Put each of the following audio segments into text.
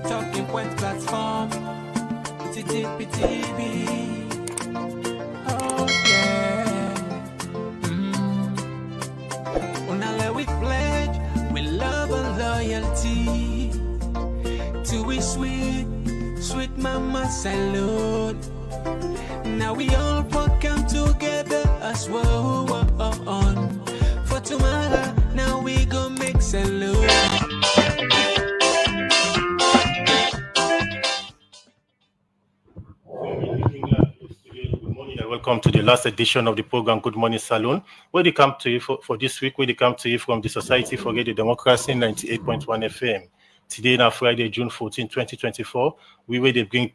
Talking Point platform. TTPTV. Oh yeah. Unale we pledge with love and loyalty to we sweet mama salute. Now we all come together as one for tomorrow. Now we go make salute. Welcome to the last edition of the program Good Morning Saloon, where they come to you for this week, where they come to you from the Society for Radio Democracy 98.1 FM. Today, now Friday, June 14, 2024, where they bring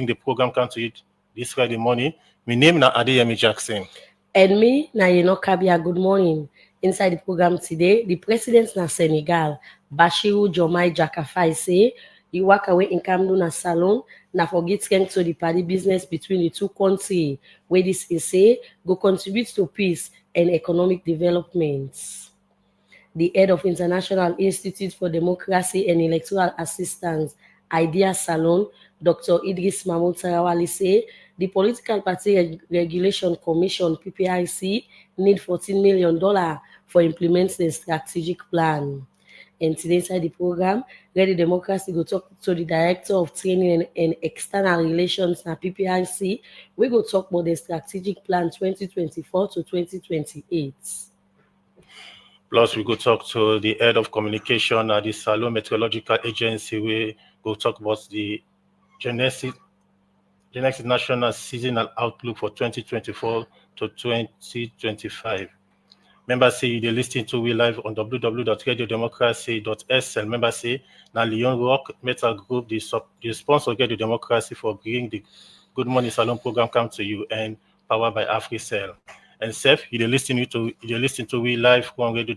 the program come to you this Friday morning. My name is Adeyemi Jackson. And me, Nayeno Kabia, good morning. Inside the program today, the president of Senegal, Bassirou Diomaye Diakhar Faye, say he walk away in Cameroon na Salon, na forget to the party business between the two countries, where this is say go contribute to peace and economic development. The head of International Institute for Democracy and Electoral Assistance, IDEA Salon, Dr. Idris Mahmoud Tarawali, say the Political Party Regulation Commission, Pprc, need $14 million for implementing the strategic plan. And today inside the program, Radio Democracy go talk to the Director of Training and External Relations at Pprc. We go talk about the strategic plan 2024 to 2028. Plus, we go talk to the head of communication at the Salon Meteorological Agency. We go talk about the Genesis National Seasonal Outlook for 2024 to 2025. Members say they listen to we live on www.radiodemocracy.sl. Members say now Leon Rock Metal Group, the sponsor of Radio Democracy for bringing the Good Morning Salon program come to you and powered by AfriCell. And Seth, you listen to we live on Radio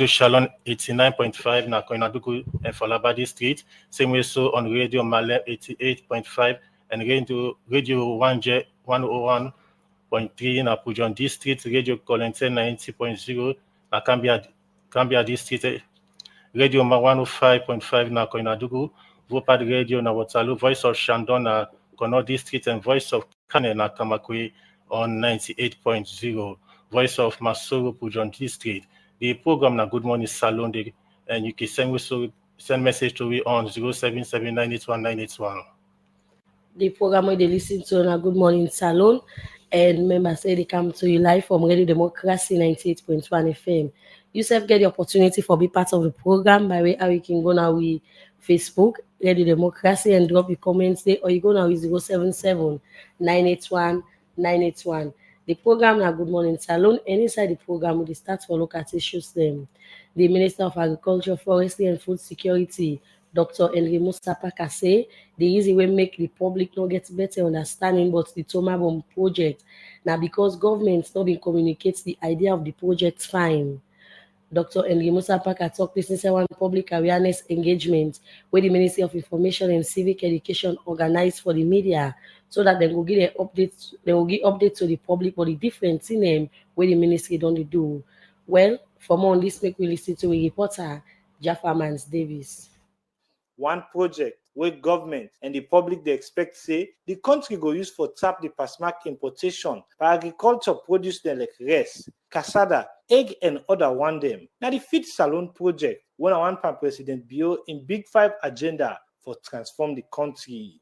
Shalom 89.5 na Koinadugu and Falabadi Street. Same way so on Radio Malem 88.5 and Radio 101.3 na Pujon District, Radio Colente 90.0 na Cambia District, Radio 105.5 na Koinadugu, Vopad Radio na Waterloo, Voice of Shandon na Kono District, and Voice of Kane na Kamakwe on 98.0, Voice of Masoro Pujon District. The program na Good Morning Salon, and you can send message to me on 077981981. The program where they listen to na Good Morning Salon, and members say they come to you live from Radio Democracy 98.1 FM. You self get the opportunity for be part of the program by way how you can go now with Facebook, Radio Democracy, and drop your comments there, or you go now with 077-981-981. The program na Good Morning Salon, and inside the program we start for local issues them. The Minister of Agriculture, Forestry and Food Security, Dr. Henry Mustapha say the easy way make the public not get better understanding about the Tomabom project. Now because government not been communicates the idea of the project fine. Dr. Henry Mustapha talked this inside one public awareness engagement where the Ministry of Information and Civic Education organized for the media so that they will give updates. They will give updates to the public for the different name where the ministry don't do. Well, for more on this, make we listen to a reporter, Jaffa Mans Davis. One project where government and the public they expect say the country go use for tap the pasmak importation by agriculture produce them like rice, cassava, egg and other one them. Now the Feed Salon project when I want President Bio in Big 5 agenda for transform the country.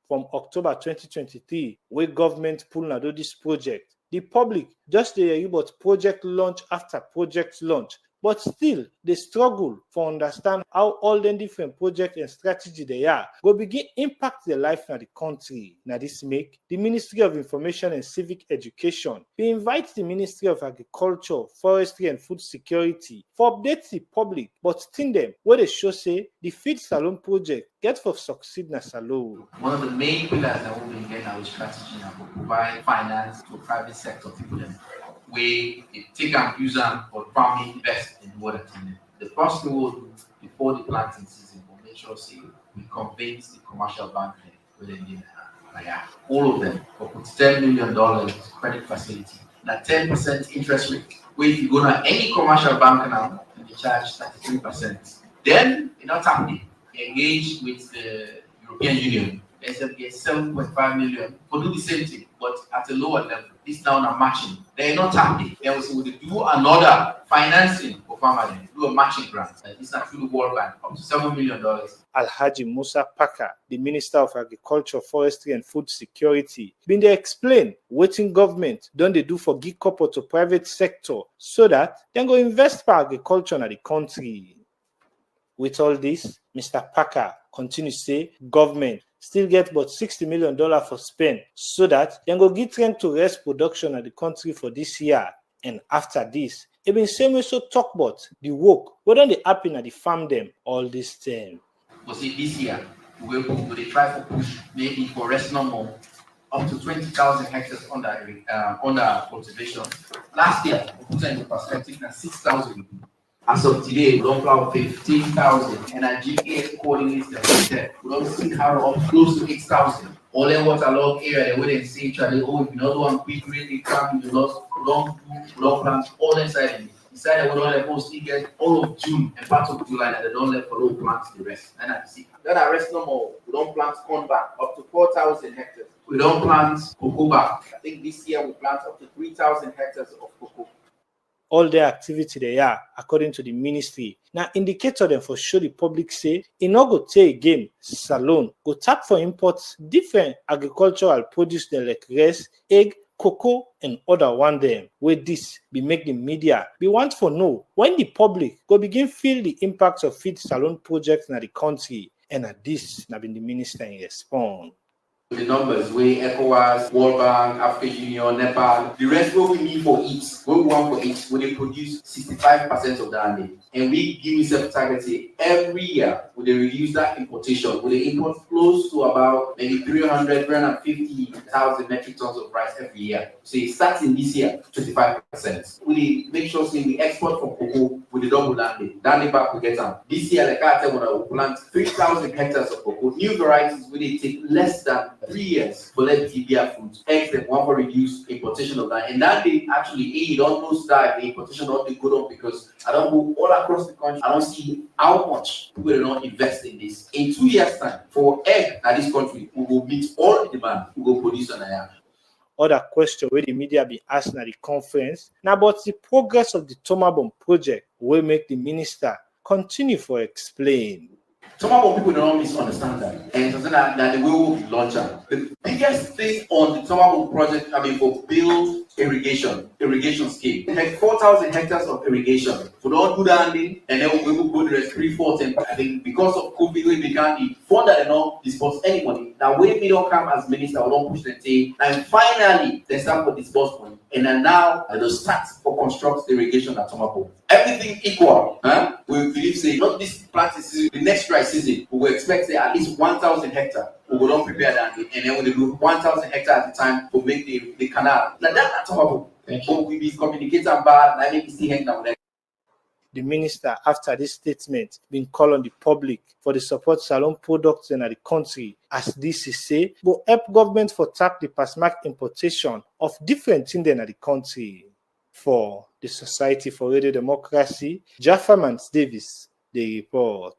From October 2023, where government pull na do this project, the public just they hear about project launch after project launch. But still, they struggle for understand how all the different projects and strategy they are will begin impact the life of the country. Now this make the Ministry of Information and Civic Education we invite the Ministry of Agriculture, Forestry and Food Security for update the public, but think them where they show say the Feed Salon project get for succeed na Salon. One of the main pillars that we will get our strategy now to provide finance to private sector people them. We take and use them for farming, invest in water. The first thing we'll do before the planting season, we'll make sure we convince the commercial bank within all of them for $10 million credit facility. That 10% interest rate. Where if you go to any commercial bank now, they charge 33%. Then you're not happening. engage with the European Union. They said get 7.5 million for do the same thing, but at a lower level. This now are matching. They're not happy. They will do another financing for farmers, do a matching grant. This is through the World Bank, up to $7 million. Alhaji Musa Paka, the Minister of Agriculture, Forestry and Food Security, been dey explain wetin government don dey do for give corporate to private sector so that dem go invest for agriculture in the country. With all this, Mr. Paka continue say government still get about $60 million for spend so that dem go give trend to rest production in the country for this year. And after this, e been say so talk about the work wey don dey happen at the farm them all this time. But see, this year, we will try to push maybe for rest normal up to 20,000 hectares under cultivation. Last year, we put into perspective na 6,000. As of today, we don't plow 15,000, and our GPS coordinates that we don't see how up close to 8,000. All that waterlogged area, they wouldn't see each other. Oh, if you don't want quick really come, you lost long plants all inside of it. Inside we don't let mostly get all of June and part of July, and they don't let for low plants the rest. And I see that I rest no more. We don't plant corn back up to 4,000 hectares. We don't plant cocoa back. I think this year we plant up to 3,000 hectares of cocoa. All their activity they are, according to the ministry. Now, indicator them for sure the public say, it no go take again, Salone, go tap for imports, different agricultural produce like rice, egg, cocoa, and other one them. With this, be make the media be want for know when the public go begin feel the impacts of feed Salone projects in the country. And at this, now been the minister in response. The numbers where ECOWAS, World Bank, African Union, Nepal, the rest what we need for each, what we want for each, when they produce 65% of the land. And we give yourself targets every year, when they reduce that importation, when they import close to about maybe 350,000 metric tons of rice every year. So it starts in this year, 25%. We make sure we export from cocoa with the double landing. Landing back we get them. This year, like I said, when I will plant 3,000 hectares of cocoa, new varieties will they take less than 3 years for let it bear fruit. Eggs that want to reduce importation of that. And that they actually, you don't know that the importation don't be good on because I don't go all across the country. I don't see how much people don't invest in this. In 2 years' time, for egg in this country, we will meet all the demand. We will produce on air. Other question where the media be asking at the conference now about the progress of the Tomabom project will make the minister continue for explain. Some of people don't misunderstand that. And so that the way will be launched. The biggest thing on the Tomahawk project, for build irrigation scheme. Like 4,000 hectares of irrigation. So don't do that and then we will go to the 3-4. I think because of COVID, we began the fund that they don't disburse any money. Now when we don't come as minister, we don't push the thing. And finally, they start for disburse money. And then now they start for construct irrigation at Tomahawk. Everything equal. We believe say not this planting season, the next dry season, we will expect say at least 1,000 hectares. We will not prepare that, and then when they do 1,000 hectares at the time to make the canal. Like that, that's how we be communicating bad, and I make still hang down there. The minister, after this statement, been called on the public for the support Salone products in the country, as this is say, will help government for tap the pasmak importation of different things in the country. For the Society for Radio Democracy, Jaffa Davis, the report.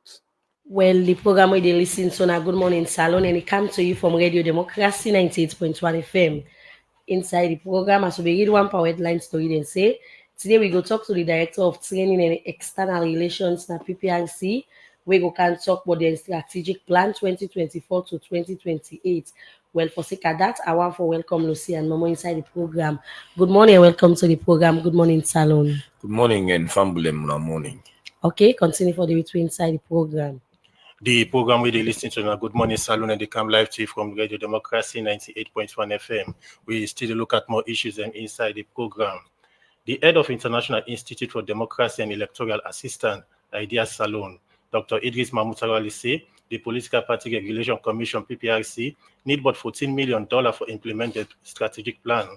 Well, the program where they listen to now, Good Morning Salon, and it comes to you from Radio Democracy 98.1 FM. Inside the program, as we read one power headline story, and say, today we go talk to the Director of Training and External Relations at Pprc. We go can talk about the strategic plan 2024 to 2028. Well, for sake of that, I want to welcome Lucy and Momo inside the program. Good morning and welcome to the program. Good morning, Salon. Good morning and fambulem morning. Okay, continue for the between inside the program. The program we listen to now, Good Morning Salon, and they come live to you from Radio Democracy 98.1 FM. We still look at more issues and inside the program. The head of International Institute for Democracy and Electoral Assistance, IDEA Salon, Dr. Idris Mahmoud say the Political Party Regulation Commission, PPRC, need about $14 million for implemented strategic plan.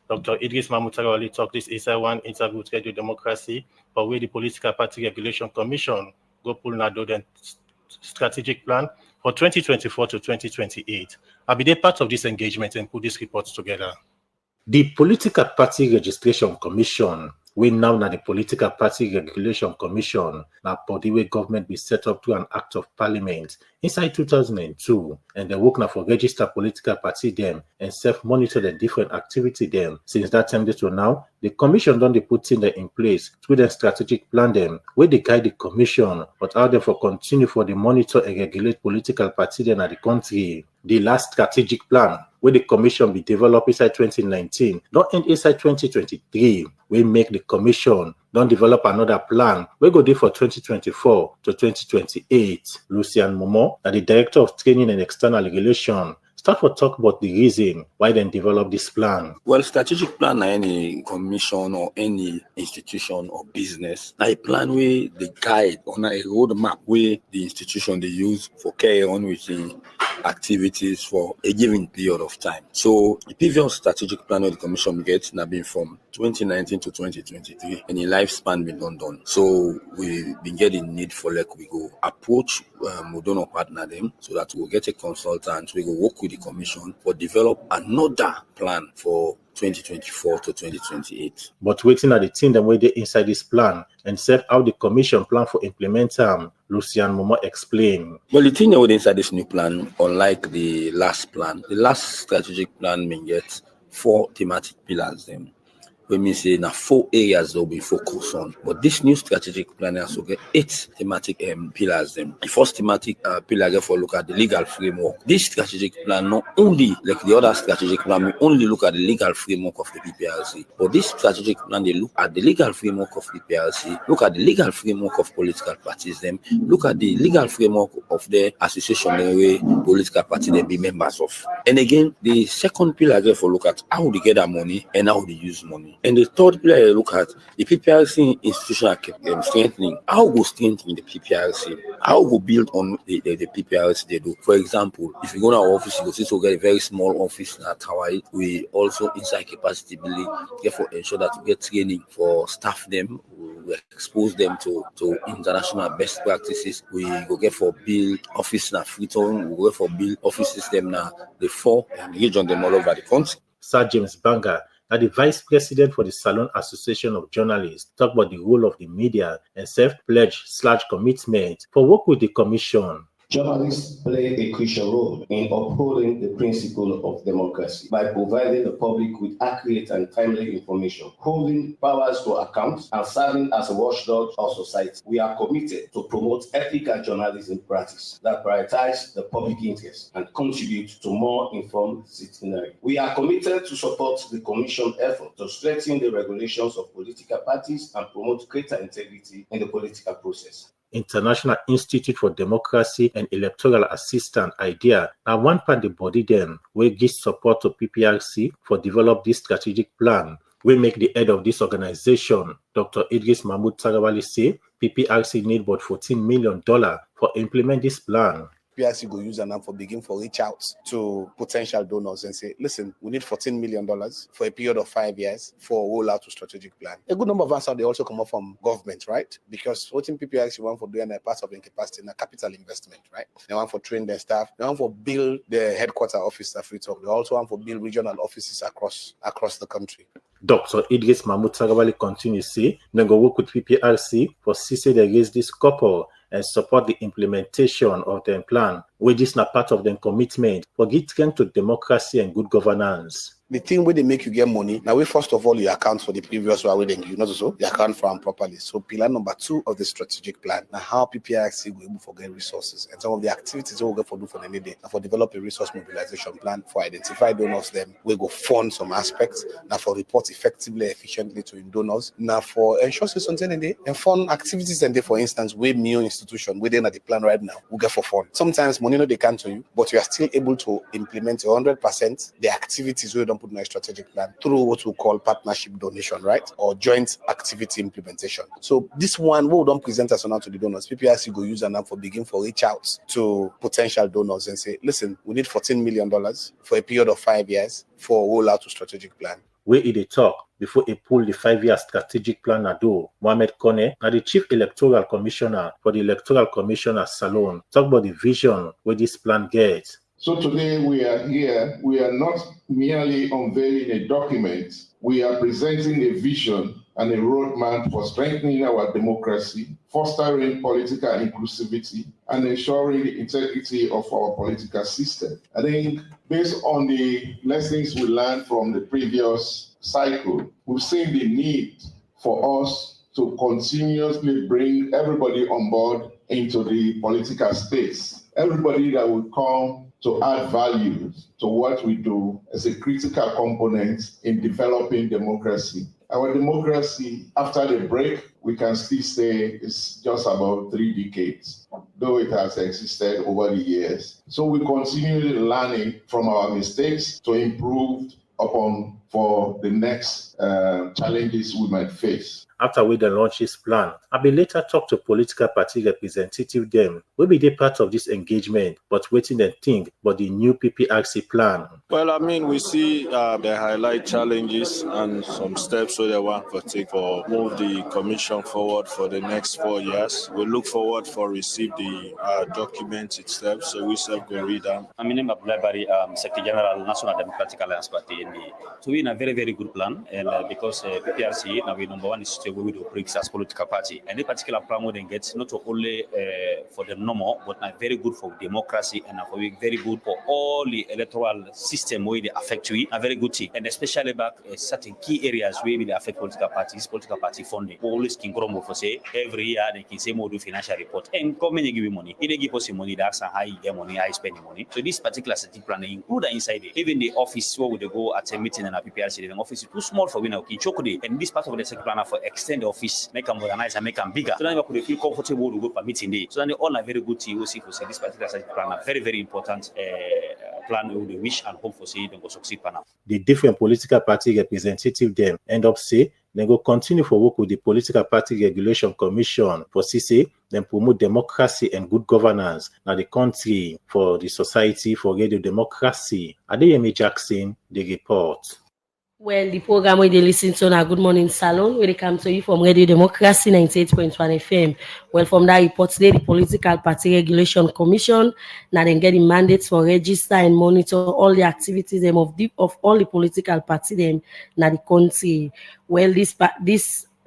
Dr. Idris Mahmoud talked this inside one interview with Radio Democracy, but where the Political Party Regulation Commission go pull Nado then strategic plan for 2024 to 2028. I'll be part of this engagement and put these reports together. The Political Party Registration Commission We now na the Political Party Regulation Commission, na body wey government be set up through an act of parliament inside 2002, and they work now for register political party them and self-monitor the different activity them. Since that time to now, the commission don dey put in in place through the strategic plan them, where they guide the commission, but how them for continue for the monitor and regulate political party them at the country. The last strategic plan where the commission be developed inside 2019, don't end inside 2023. We make the commission don't develop another plan. We go there for 2024 to 2028. Lucian Momo, the director of training and external regulation, start to talk about the reason why they develop this plan. Well, strategic plan na any commission or any institution or business, na a plan where the guide on a roadmap where the institution they use for carry on with the activities for a given period of time. So the previous strategic plan of the commission gets now been from 2019 to 2023, and the lifespan been done. So we been getting need for like we go approach we don't partner them so that we'll get a consultant, we go work with the commission for develop another plan for 2024 to 2028. But waiting at the team that way they inside this plan and said how the commission plan for implement Lucian Momo explained. Well, the thing that we inside this new plan, unlike the last strategic plan may get 4 thematic pillars them. We mean say now 4 areas they'll be focused on. But this new strategic plan also get 8 thematic pillars them. The first thematic pillar get for look at the legal framework. This strategic plan not only like the other strategic plan, we only look at the legal framework of the PPRC. But this strategic plan they look at the legal framework of the PPRC, look at the legal framework of political parties them, look at the legal framework of the association the way political party they be members of. And again, the second pillar get for look at how they get their money and how they use money. And the third pillar I look at the PPRC institutional strengthening. How we strengthen the PPRC? How we build on the PPRC they do? For example, if you go to our office, you go see to get a very small office at Hawaii. We also inside capacity building, therefore ensure that we get training for staff them. We expose them to international best practices. We go get for build office na Freetown. We go for build office system na the 4 region them all over the country. Sir James Banga, the vice president for the Salon Association of Journalists, talk about the role of the media and self-pledge/commitment for work with the commission. Journalists play a crucial role in upholding the principle of democracy by providing the public with accurate and timely information, holding powers to account, and serving as a watchdog of society. We are committed to promote ethical journalism practice that prioritize the public interest and contribute to more informed citizenry. We are committed to support the Commission effort to strengthen the regulations of political parties and promote greater integrity in the political process. International Institute for Democracy and Electoral Assistance IDEA now one part the body then will give support to PPRC for develop this strategic plan. We make the head of this organization, Dr. Idris Mahmoud Tarawali, say PPRC need about $14 million for implement this plan. PRC go use an app for begin for reach out to potential donors and say, listen, we need $14 million for a period of 5 years for a rollout to strategic plan. A good number of answers they also come up from government, right? Because what in PPRC want for doing a part of the capacity in a capital investment, right? They want for train their staff. They want for build the headquarter office at Freetown. They also want for build regional offices across the country. Dr. Idris Mahmoud Tarawali continues to say, they go work with PPRC for CC they raise this couple and support the implementation of their plan, which is not part of their commitment for getting to democracy and good governance. The thing where they make you get money, now we first of all you account for the previous one, you know, so you account for them properly. So pillar number 2 of the strategic plan, now how PPRC will able to get resources and some of the activities we will get for do for the day, and for develop a resource mobilization plan, for identify donors them, we go fund some aspects, now for report effectively, efficiently to donors, now for ensure something and fund activities and for instance, we new institution within the plan right now, we get for fund. Sometimes money no they come to you, but you are still able to implement 100% the activities we don't put in a strategic plan through what we call partnership donation, right? Or joint activity implementation. So this one, we don't present us now to the donors. PPRC go use an app for begin for reach out to potential donors and say, listen, we need $14 million for a period of 5 years for a rollout to strategic plan. Where they talk before he pull the 5-year strategic plan do. Mohamed Kone, now the Chief Electoral Commissioner for the Electoral Commissioner Salon, talk about the vision where this plan gets. So today we are here, we are not merely unveiling a document, we are presenting a vision and a roadmap for strengthening our democracy, fostering political inclusivity, and ensuring the integrity of our political system. I think based on the lessons we learned from the previous cycle, we've seen the need for us to continuously bring everybody on board into the political space. Everybody that will come to add value to what we do as a critical component in developing democracy. Our democracy, after the break, we can still say is just about 3 decades, though it has existed over the years. So we continue learning from our mistakes to improve upon for the next challenges we might face. After we then launch this plan, I will later talk to political party representative them. Will be the part of this engagement, but waiting and think about the new PPRC plan. Well, I mean, we see they highlight challenges and some steps so they want to take for move the commission forward for the next 4 years. We look forward for receive the document itself, so we self go read them. I'm in Library, Secretary General, National Democratic Alliance Party. So we in a very, very good plan, and because PPRC now we number one is to with the BRICS as political party, and the particular plan would get not only for the normal, but not very good for democracy and for very good for all the electoral system where they affect you, a very good thing, and especially back certain key areas where they affect political party funding. Always can grow for say every year they can say more do financial report and come and give you money. If they give us money, that's high get money, high spending money. So this particular strategic plan include inside it. Even the office where they go at a meeting and a PPRC, the office is too small for winner. And this part of the second plan for extend the office, make them modernize and make them bigger. So then you could feel comfortable to go for meeting day. So then they all are very good to see for say this particular strategic plan, a very, very important plan we wish and hope for say they go succeed. The different political party representative them end up say they go continue for work with the Political Party Regulation Commission for CC, then promote democracy and good governance now the country for the society for radio democracy. Adeyemi Jackson, the report. Well, the program where they listen to now Good Morning Salon, where they come to you from Radio Democracy 98.1 FM. Well, from that report today, the Political Party Regulation Commission now then getting mandates for register and monitor all the activities of all the political parties them now the country. Well,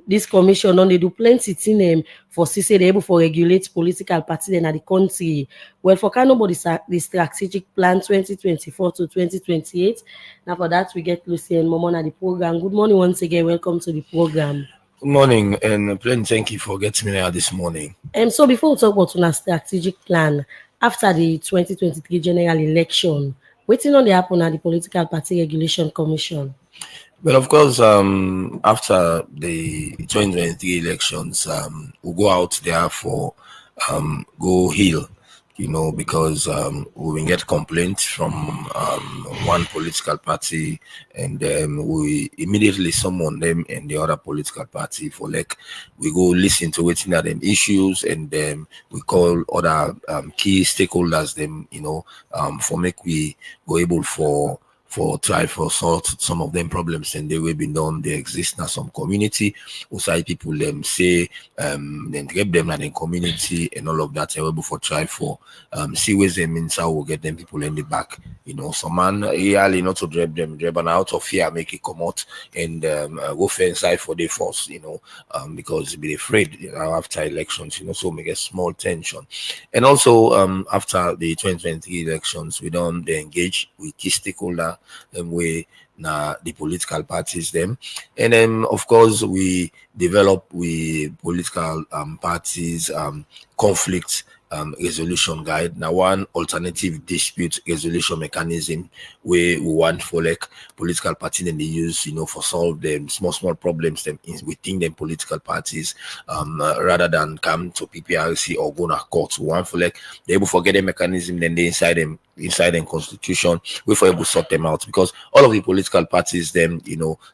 this commission on they do plenty thing for CC they able for regulate political parties in the country. Well, for nobody the strategic plan 2024 to 2028. Now for that we get Lucy and Momon at the program. Good morning once again. Welcome to the program. Good morning, and plain thank you for getting me there this morning. So before we talk about our strategic plan after the 2023 general election, waiting on the happen at the Political Party Regulation Commission. Well, of course, after the 2023 elections, we'll go out there for go heal, because we will get complaints from one political party, and we immediately summon them and the other political party for we go listen to what's in them issues, and we call other key stakeholders them, for make we go able for try for sort some of them problems, and they will be done. They exist now some community outside people them say then grab them in the community and all of that, and we for try for see ways them means how we'll get them people in the back. Some man really not to drag them and out of fear make it come out and go for inside for the force, because be afraid after elections, so we get small tension. And also after the 2023 elections, we don't engage with key stakeholder and we the political parties them, and then of course we develop with political parties conflict resolution guide. Now one alternative dispute resolution mechanism where we want for political party then they use for solve them small problems them within them political parties rather than come to PPRC or go to court. We want for they able forget the mechanism then they inside them constitution we for able to sort them out, because all of the political parties them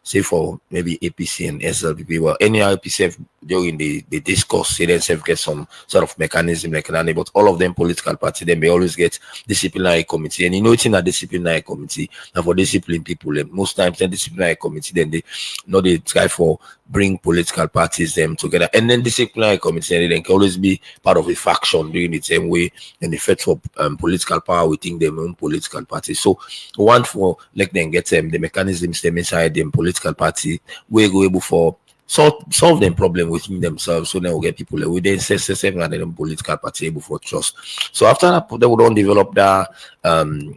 say for maybe APC and SLPP, well any RPCF during the discourse they themselves get some sort of mechanism but all of them political party then they always get disciplinary committee, and it's in a disciplinary committee and for discipline people most times the disciplinary committee then they try for bring political parties them together, and then disciplinary committee and they can always be part of a faction doing the same way and the fight for political power within their own political party. So one for them get the mechanisms them inside them political party we go able for solve them problem within themselves. So then we get people within seven and then political party able for trust. So after that, they would don't develop that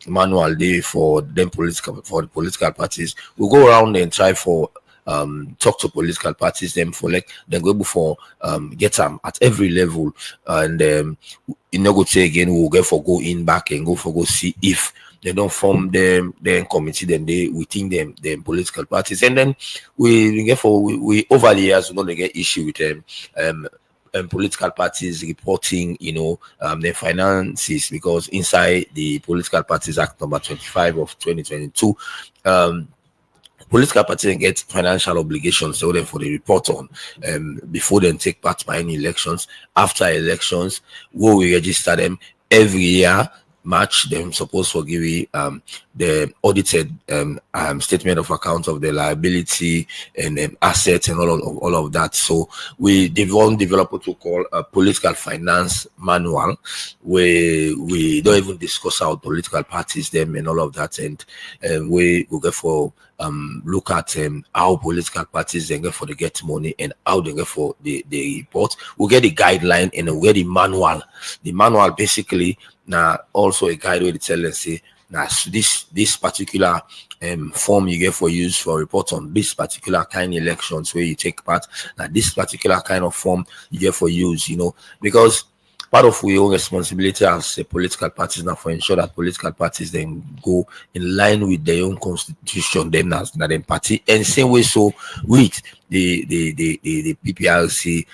manual day for them the political parties. We go around and try for talk to political parties, them for like then go for get them at every level, and you know, go say again, we'll go in back and go see if they don't form them committee, then they within them political parties, and then we over the years we don't get issue with them political parties reporting, their finances, because inside the Political Parties Act number 25 of 2022, political parties get financial obligations, so therefore they report on before they take part by any elections. After elections, we register them every year. March, them supposed to give the audited statement of account of the liability and assets and all of that. So we develop what we call a political finance manual, where we don't even discuss our political parties them and all of that, and we will therefore look at how political parties they get for they get money and how they get for the report. We'll get the guideline and we'll get the manual. The manual basically now also a guide where they tell us say now this particular form you get for use for report on this particular kind of elections where you take part. Now this particular kind of form you get for use, because part of our own responsibility as a political parties now for ensure that political parties then go in line with their own constitution, then as them party, and same way so with the PPRC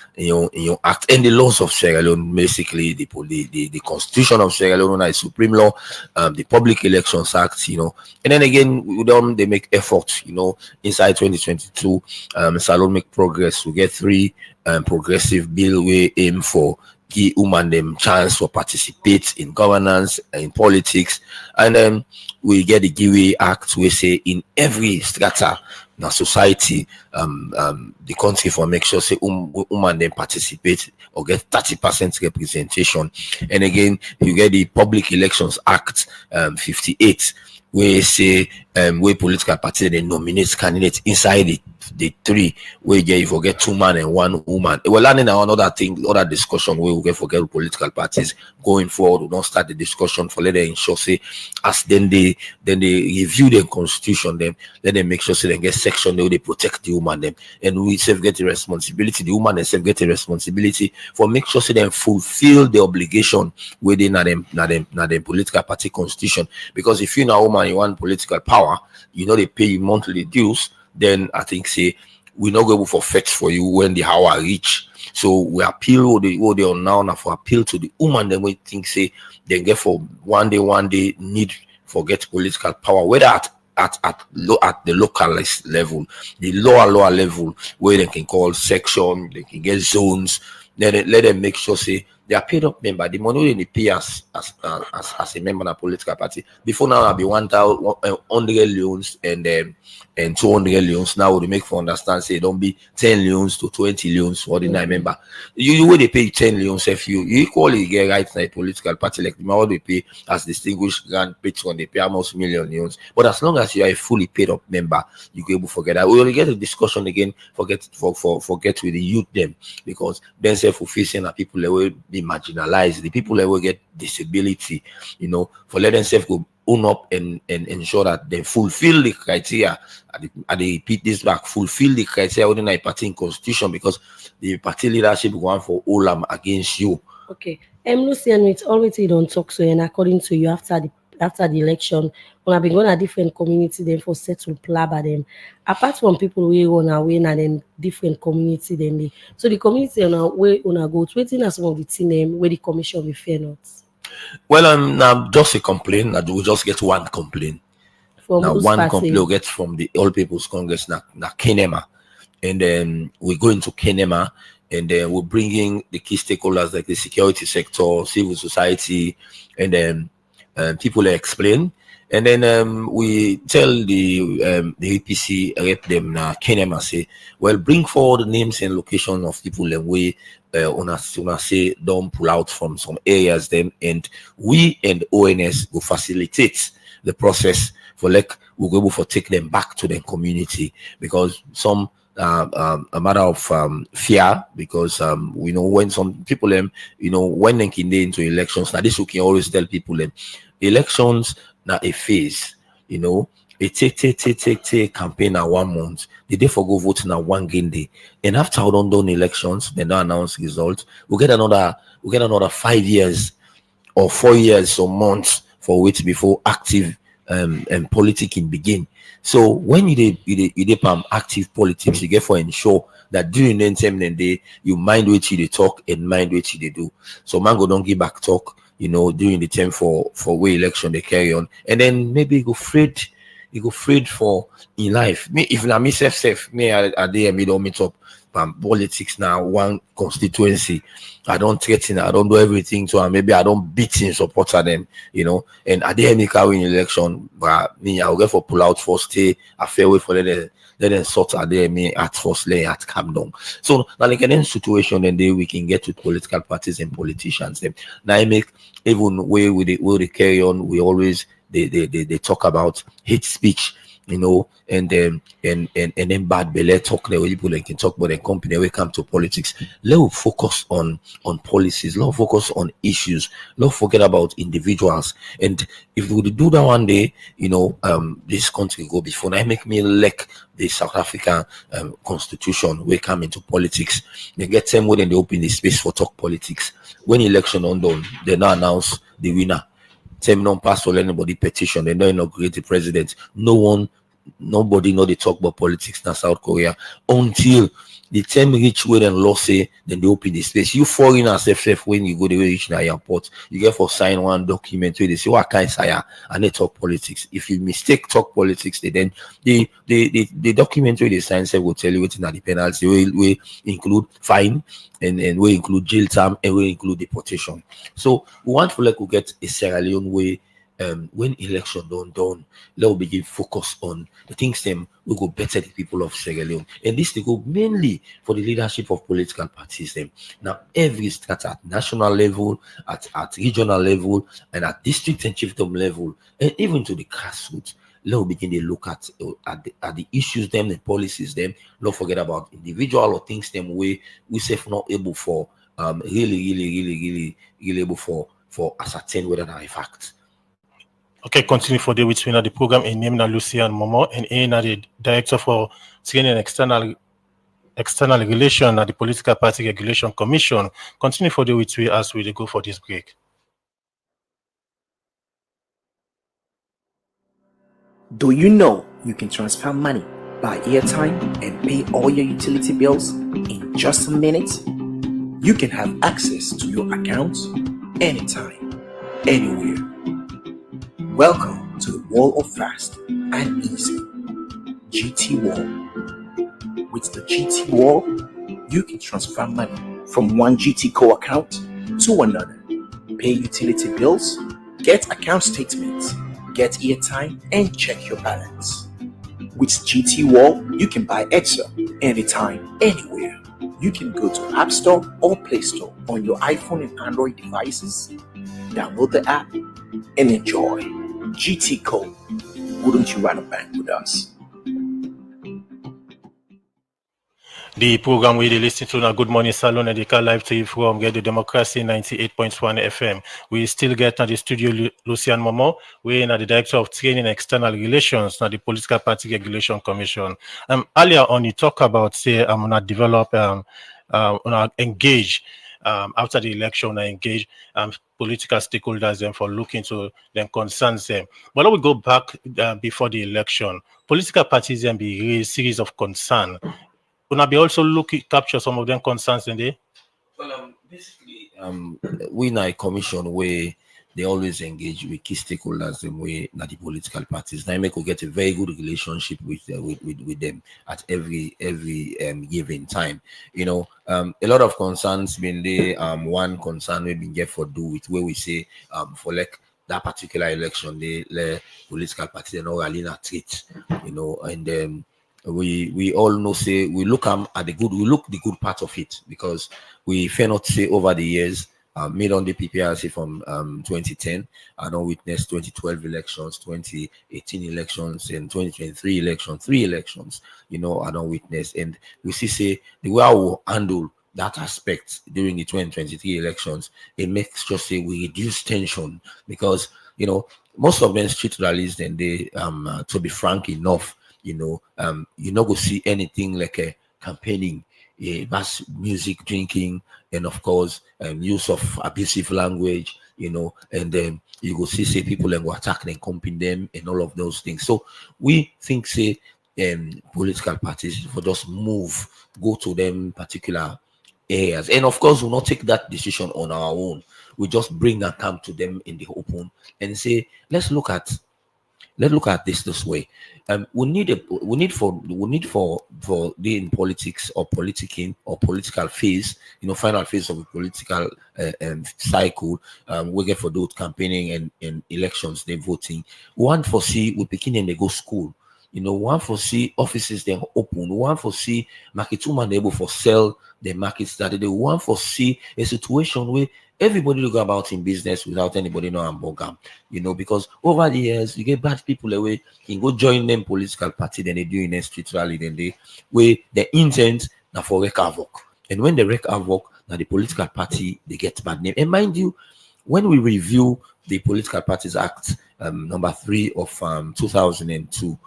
act and the laws of Sierra Leone, basically the constitution of Sierra Leone is supreme law, the Public Elections Act, and then again they make efforts, inside 2022, Salon make progress. We get 3 progressive bill we aim for give women them chance to participate in governance and in politics, and then we get the Giwi Act. We say in every strata in society, the country for make sure say women them participate or get 30% representation. And again, you get the Public Elections Act 58. We say where political party they nominate candidates inside the 3 where you forget 2 men and 1 woman. We're learning another thing, other discussion where we get forget political parties going forward. We don't start the discussion for let them ensure say as then they review the constitution, them let them make sure say they get section they protect the woman them, and we self get the responsibility. The woman themselves get the responsibility for make sure say they fulfill the obligation within them political party constitution. Because if you're a woman you want political power, they pay monthly dues, then I think say we're not going for fetch for you when the hour reach. So we appeal what they are now for appeal to the woman. Then we think say they get for one day need for get political power, whether at the localist level, the lower level where they can call section, they can get zones. Then let them make sure say they are paid up member. The money they pay as a member of a political party. Before now, I'll be 100 loans and 200 loans. Now we make for understand say don't be 10 loans to 20 loans for the member. You will they pay 10 loans if you equally get right now a political party like the more they pay as distinguished grand patron, they pay almost million loans. But as long as you are a fully paid up member, you can able to forget that. We will get a discussion again. Forget with the youth them, because then self facing that people that will be marginalized, the people that will get disability, for let themselves go own up and ensure that they fulfill the criteria. I repeat this back, fulfill the criteria within a party in constitution, because the party leadership going for all against you. Okay. Lucian, it's always you don't talk so, and according to you after the election, when I've been going to different community then for settle plaba them. Apart from people we on our way and then different community then so the community on our way on our go to waiting as some of the team where the commission will fair not. Well, now just a complaint. That we just get one complaint. From now one party? complaint we get from the All People's Congress na Kenema, and then we go into Kenema, and then we bring in the key stakeholders like the security sector, civil society, and then people explain, and then we tell the APC rep them na Kenema say, well, bring forward the names and location of people and we una say don't pull out from some areas them, and we and ONS will facilitate the process for we'll go able to take them back to their community, because some a matter of fear, because we know when some people when they can into elections, now this we can always tell people elections now a phase, it take campaign at 1 month. The day for go vote now one game day, and after we don't done elections, they don't announce results. We get another 5 years or 4 years or months for wait before active and politics can begin. So when you active politics, you get for ensure that during the time and day you mind what you they talk and mind what you they do. So mango don't give back talk, during the time for way election they carry on, and then maybe you go afraid for in life. Me if na me self me I there me don't meet up politics now one constituency. I don't threaten, I don't do everything to them. Maybe I don't beat in support of them, and I dare me carry in election, but me I'll get for pull out for stay a fair way for let them sort of there me at first lay at calm down. So now like an situation and then we can get to political parties and politicians them. Now I make even way with the carry on, we always they talk about hate speech, and then bad belly talk there where people can talk about their company. We come to politics, let's focus on policies, let's focus on issues, let's forget about individuals. And if we do that one day, this country go before. Now make me like the South African constitution we come into politics. They get them when they open the space for talk politics. When election undone, they now announce the winner. Same non pass or anybody petition, they don't inaugurate the president. Nobody know they talk about politics in South Korea until the time reach where and law say, then they open the space. You foreigners, when you go the way reach the airport, you get for sign one document where they say what kind of and they talk politics. If you mistake talk politics, then the document where they sign say will tell you what's in the penalty. We include fine and we include jail time and we include deportation. So we want to get a Sierra Leone way. When election done, let's begin focus on the things them will go better the people of Sierra Leone. And this they go mainly for the leadership of political parties them. Now every start at national level, at regional level, and at district and chiefdom level, and even to the grassroots. Let's begin to look at the issues them, the policies them. Don't forget about individual or things them we safe not able for really able for ascertain whether they are a fact. Okay, continue for the which we the program in name na Lucian Momo and the director for training and external relation at the Political Party Regulation Commission. Continue for the which we as we go for this break. Do you know you can transfer money, buy airtime, and pay all your utility bills in just a minute? You can have access to your accounts anytime, anywhere. Welcome to the world of fast and easy GT Wall. With the GT Wall, you can transfer money from one GT Co account to another, pay utility bills, get account statements, get airtime, and check your balance. With GT Wall, you can buy Extra anytime, anywhere. You can go to App Store or Play Store on your iPhone and Android devices, download the app, and enjoy. GT Co. Wouldn't you rather bank with us? The program we listen to now Good Morning Salon and the car live TV from Get the Democracy 98.1 FM. We still get at the studio Lucian Momo. We are the director of training and external relations at the Political Party Regulation Commission. Earlier on you talk about say I'm gonna develop engage after the election I engage political stakeholders them for looking to them concerns them. But let we go back before the election. Political parties then be a series of concern. Will be also capture some of them concerns in there? Well, basically, we in a commission where they always engage with key stakeholders them way not the political parties. Now make we get a very good relationship with them at every given time. A lot of concerns been there. One concern we been get for do with where we say for like that particular election the political party they know really not treat, and then. We all know say we look at the good part of it because we fail not say over the years made on the PPRC from 2010. I don't witness 2012 elections, 2018 elections, and 2023 elections, 3 elections. I don't witness, and we see say the way I will handle that aspect during the 2023 elections, it makes just say we reduce tension because most of them street rallies, and they to be frank enough, you're not gonna see anything like a campaigning, mass music, drinking, and of course use of abusive language, and then you go see say people and go attack and comping them and all of those things. So we think say political parties for just move, go to them particular areas, and of course we'll not take that decision on our own. We just bring and come to them in the open and say, let's look at this way. We need for the in politics or politicking or political phase, final phase of a political cycle. We get for those campaigning and elections, they voting. One for see we begin and they go school. One for see offices they open. One for see market woman able for sell the markets that they want for see a situation where everybody will go about in business without anybody know and bogam, because over the years you get bad people away, you can go join them political party, then they do in a street rally, then they where the intent now for wreak havoc. And when they wreak havoc, now the political party they get bad name. And mind you, when we review the Political Parties Act number 3 of 2002,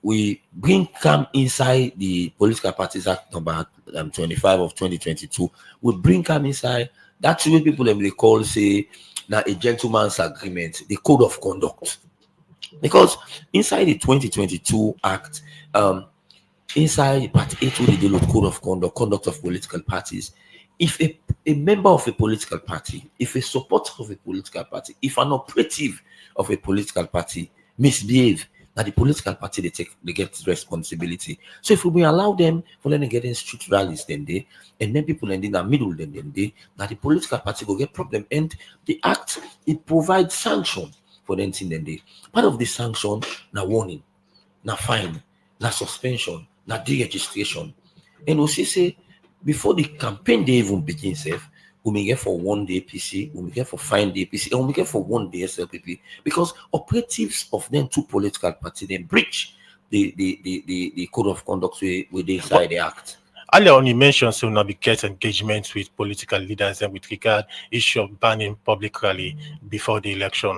we bring come inside the Political Parties Act number 25 of 2022. We bring come inside that's what people they call say now a gentleman's agreement, the code of conduct. Because inside the 2022 Act, inside Part 8 with the deal with code of conduct of political parties, if a member of a political party, if a supporter of a political party, if an operative of a political party misbehave, now the political party they get responsibility. So if we allow them for them to get in street rallies, then they and then people in the middle, then they now the political party will get problem. And the act it provides sanction for them thing then they part of the sanction now warning, now fine, now suspension, now deregistration. And we say before the campaign they even begins, we may get for 1 day PC, we may get for 5 day PC, and we may get for 1 day SLPP, because operatives of them two political parties then breach the code of conduct where they decide the act. Earlier on, you mentioned so now be get engagement with political leaders and with regard issue of banning public rally before the election.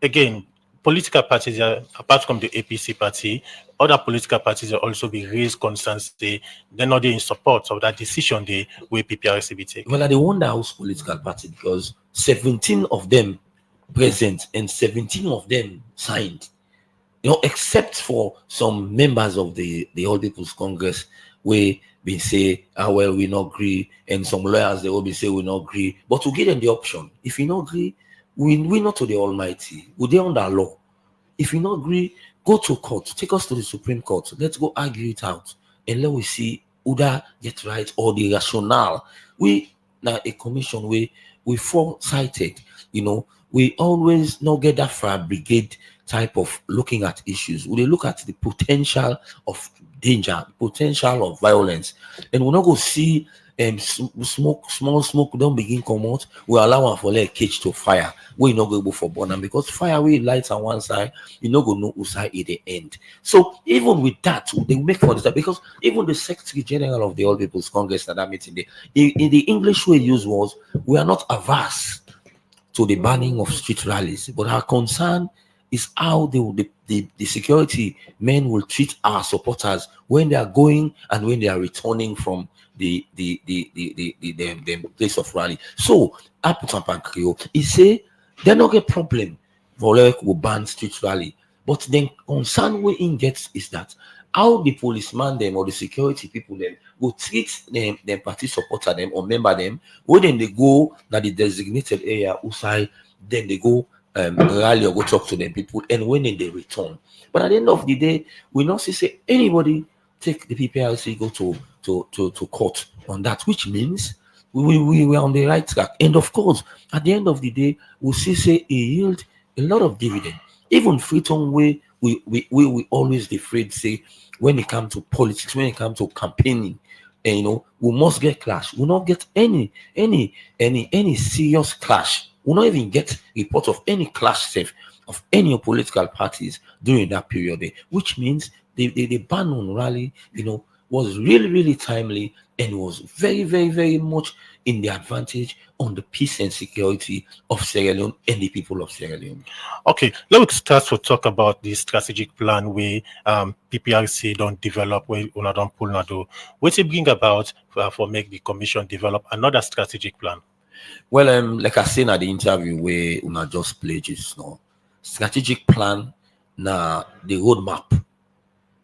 Again, political parties are, apart from the APC party, other political parties will also be raised concerns. They're not in support of that decision the way PPRC be taken. Well, I wonder house political party because 17 of them present and 17 of them signed. Except for some members of the All People's Congress, where we say, well, we not agree, and some lawyers they will be say we not agree. But to give them the option, if you not agree, we not to the Almighty. We are under law. If you not agree, go to court, take us to the Supreme Court. Let's go argue it out, and let we see whether get right or the rationale. We now a commission where we foresighted, we always not get that for a brigade type of looking at issues. We look at the potential of danger, potential of violence, and we're not go see small smoke don't begin come out. We allow one for like cage to fire. We not go for burn, and because fire we lights on one side, you not go know whose side at the end. So even with that, they make for this because even the Secretary General of the All People's Congress at that meeting, in the English way used was, we are not averse to the banning of street rallies, but our concern is how the security men will treat our supporters when they are going and when they are returning from the place of rally. So he say they not get problem for like will ban street rally, but then concern we in gets is that how the policeman them or the security people them will treat them party supporter them or member them when then they go na the designated area outside, then they go rally or go talk to them people, and when they return. But at the end of the day, we not see say anybody take the PPRC go to court on that, which means we were on the right track. And of course, at the end of the day, we see say it yield a lot of dividend. Even Freetown way we always afraid say when it comes to politics, when it comes to campaigning, And we must get clash. We'll not get any serious clash. We'll not even get report of any clash safe of any political parties during that period, which means the ban on rally, was really, really timely and was very, very, very much in the advantage on the peace and security of Sierra Leone and the people of Sierra Leone. Okay, let's start to talk about the strategic plan where PPRC don't develop, where una don't pull na do. What's it bring about for make the commission develop another strategic plan? Well, like I said at the interview where una just played just now, strategic plan na the roadmap.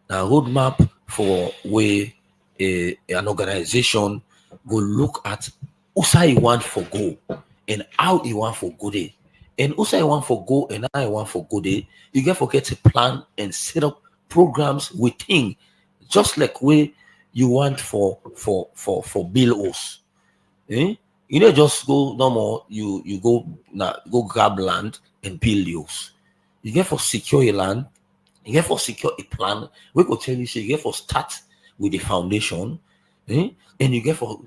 Now roadmap for where an organization go look at who you want for go and how you want for go there. And who you want for go and how you want for go there, you get forget to plan and set up programs within, just like where you want for bills. Just go normal, you go grab land and build yours. You get for secure your land, you get for secure a plan. We could tell you, say you get for start with the foundation, and you get for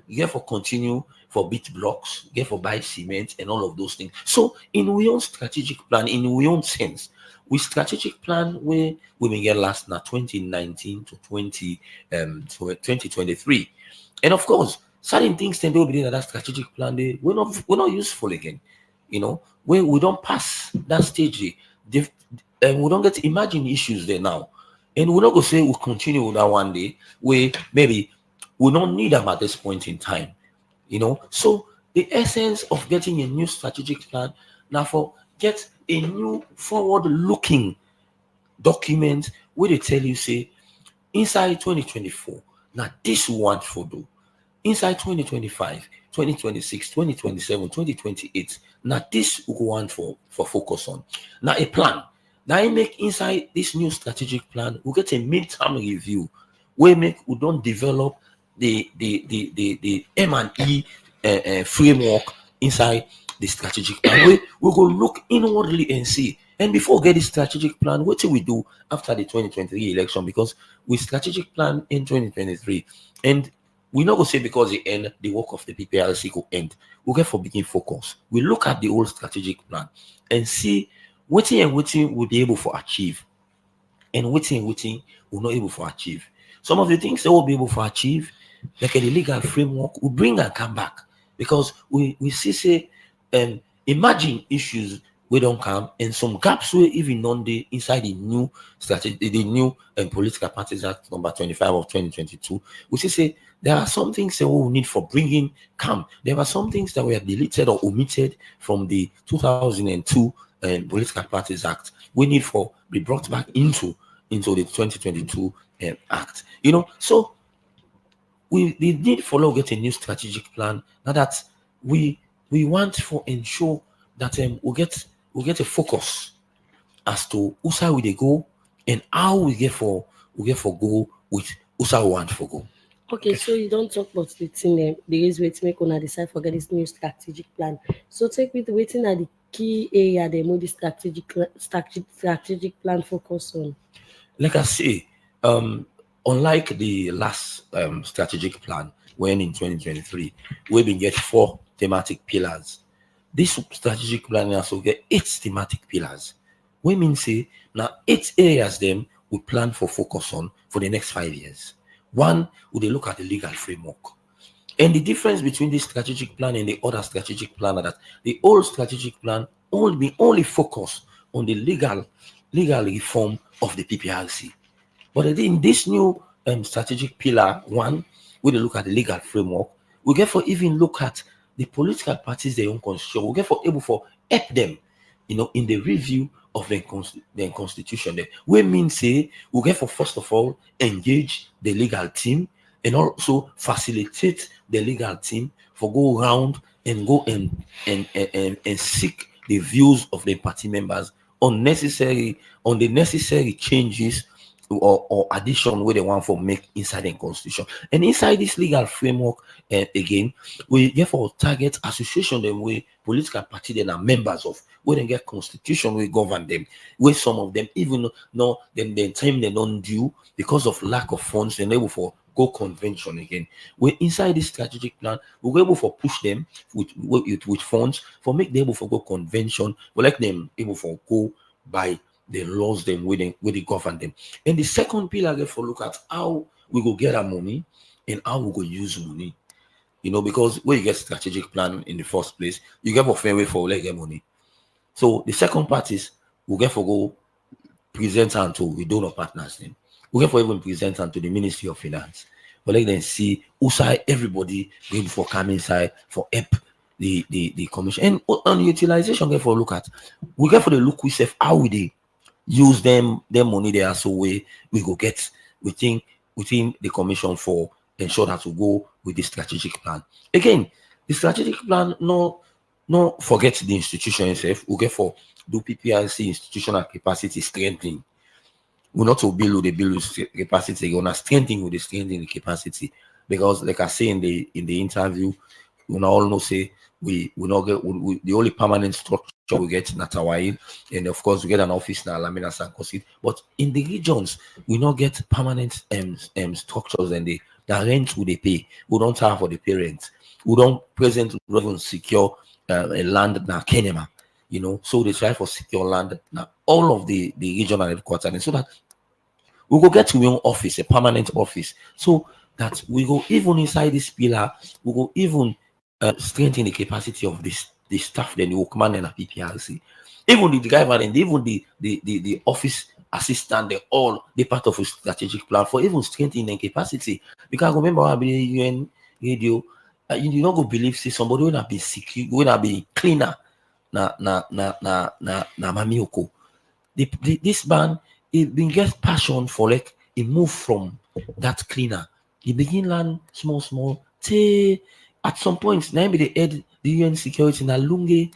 continue for bit blocks, you get for buy cement and all of those things. So in we own strategic plan, in we own sense, we strategic plan where we may get last now 2019 to 2023, and of course certain things then they'll be in that strategic plan. We're not useful again, when we don't pass that stage. And we don't get to imagine issues there now. And we're not going to say we'll continue with that one day where maybe we don't need them at this point in time. So the essence of getting a new strategic plan now for get a new forward-looking document where they tell you, say, inside 2024, now this we want for do. Inside 2025, 2026, 2027, 2028, now this we want for focus on. Now a plan. Now I make inside this new strategic plan, we get a midterm review where we don't develop the M&E framework inside the strategic plan. We go look inwardly and see. And before we get the strategic plan, what do we do after the 2023 election? Because we strategic plan in 2023, and we not go say because the work of the PPRC will end. We get for begin focus. We look at the old strategic plan and see what we'll be able to achieve, and what we're not able to achieve. Some of the things that we'll be able to achieve, like the legal framework, we bring and come back because we see say emerging issues we don't come, and some gaps we even on the inside the new strategy, the new Political Parties Act number 25 of 2022. We say there are some things that we need for bringing come. There are some things that were deleted or omitted from the 2002 Political Parties Act. We need for be brought back into the 2022 Act. So we need for get a new strategic plan. Now that we want for ensure that we get a focus as to who side we go and how we get for go with who side we want for go. Okay, so you don't talk about the thing there is waiting make una decide for get this new strategic plan. So take with waiting at the key area they move the strategic plan focus on. Like I say, unlike the last strategic plan, when in 2023 we've been get 4 thematic pillars. This strategic plan also get 8 thematic pillars. We mean say now 8 areas them we plan for focus on for the next 5 years. One, would they look at the legal framework. And the difference between this strategic plan and the other strategic plan are that the old strategic plan only focus on the legal reform of the PPRC. But in this new strategic pillar 1, we look at the legal framework, we get for even look at the political parties their own constitution. We get for able for help them, in the review of their constitution. We mean say we get for first of all engage the legal team and also facilitate the legal team for go around and go and seek the views of the party members on the necessary changes or addition where they want for make inside the constitution. And inside this legal framework, again, we therefore target association them with political party they are members of, where they get constitution we govern them, where some of them even know then the time they don't due because of lack of funds, they're able for go convention again. We're inside this strategic plan, we're able to push them with funds for make them able to go convention, we like them able to go by the laws them where they govern them. And the second pillar get for look at how we go get our money and how we go use money. Because when you get strategic plan in the first place, you get a fair way for like get money. So the second part is we get for go present and to we donor partners then. We get for even present and to the Ministry of Finance. But let them see outside everybody going for come inside for help the commission. And on utilization, get for look at we get for the look we say how we they use them money they are so way we go get within the commission for ensure that we go with the strategic plan. Again, the strategic plan no forget the institution itself. We get for do PPRC institutional capacity strengthening. We not to build with the build with capacity, we're not strengthening with the strengthening the capacity. Because like I say in the interview, we all know say we not get the only permanent structure we get in Hawaii, and of course we get an office in Lamina Sankosi. But in the regions, we not get permanent structures, and the rent we they pay. We don't have for the parents. We don't present even secure a land na Kenema. So they try for secure land now all of the regional headquarters, and so that we go get to your office, a permanent office, so that we go even inside this pillar, we go even strengthen the capacity of the staff, then the workman and a PPRC, even the driver and even the office assistant, they all the part of a strategic plan for even strengthening the capacity. Because remember, I be UN radio, you not go believe see somebody will not be secure, will not be cleaner. Na Mamioko. This man, he been get passion for like he move from that cleaner. He begin learn small. Till at some point, now they head the UN security in Alunge.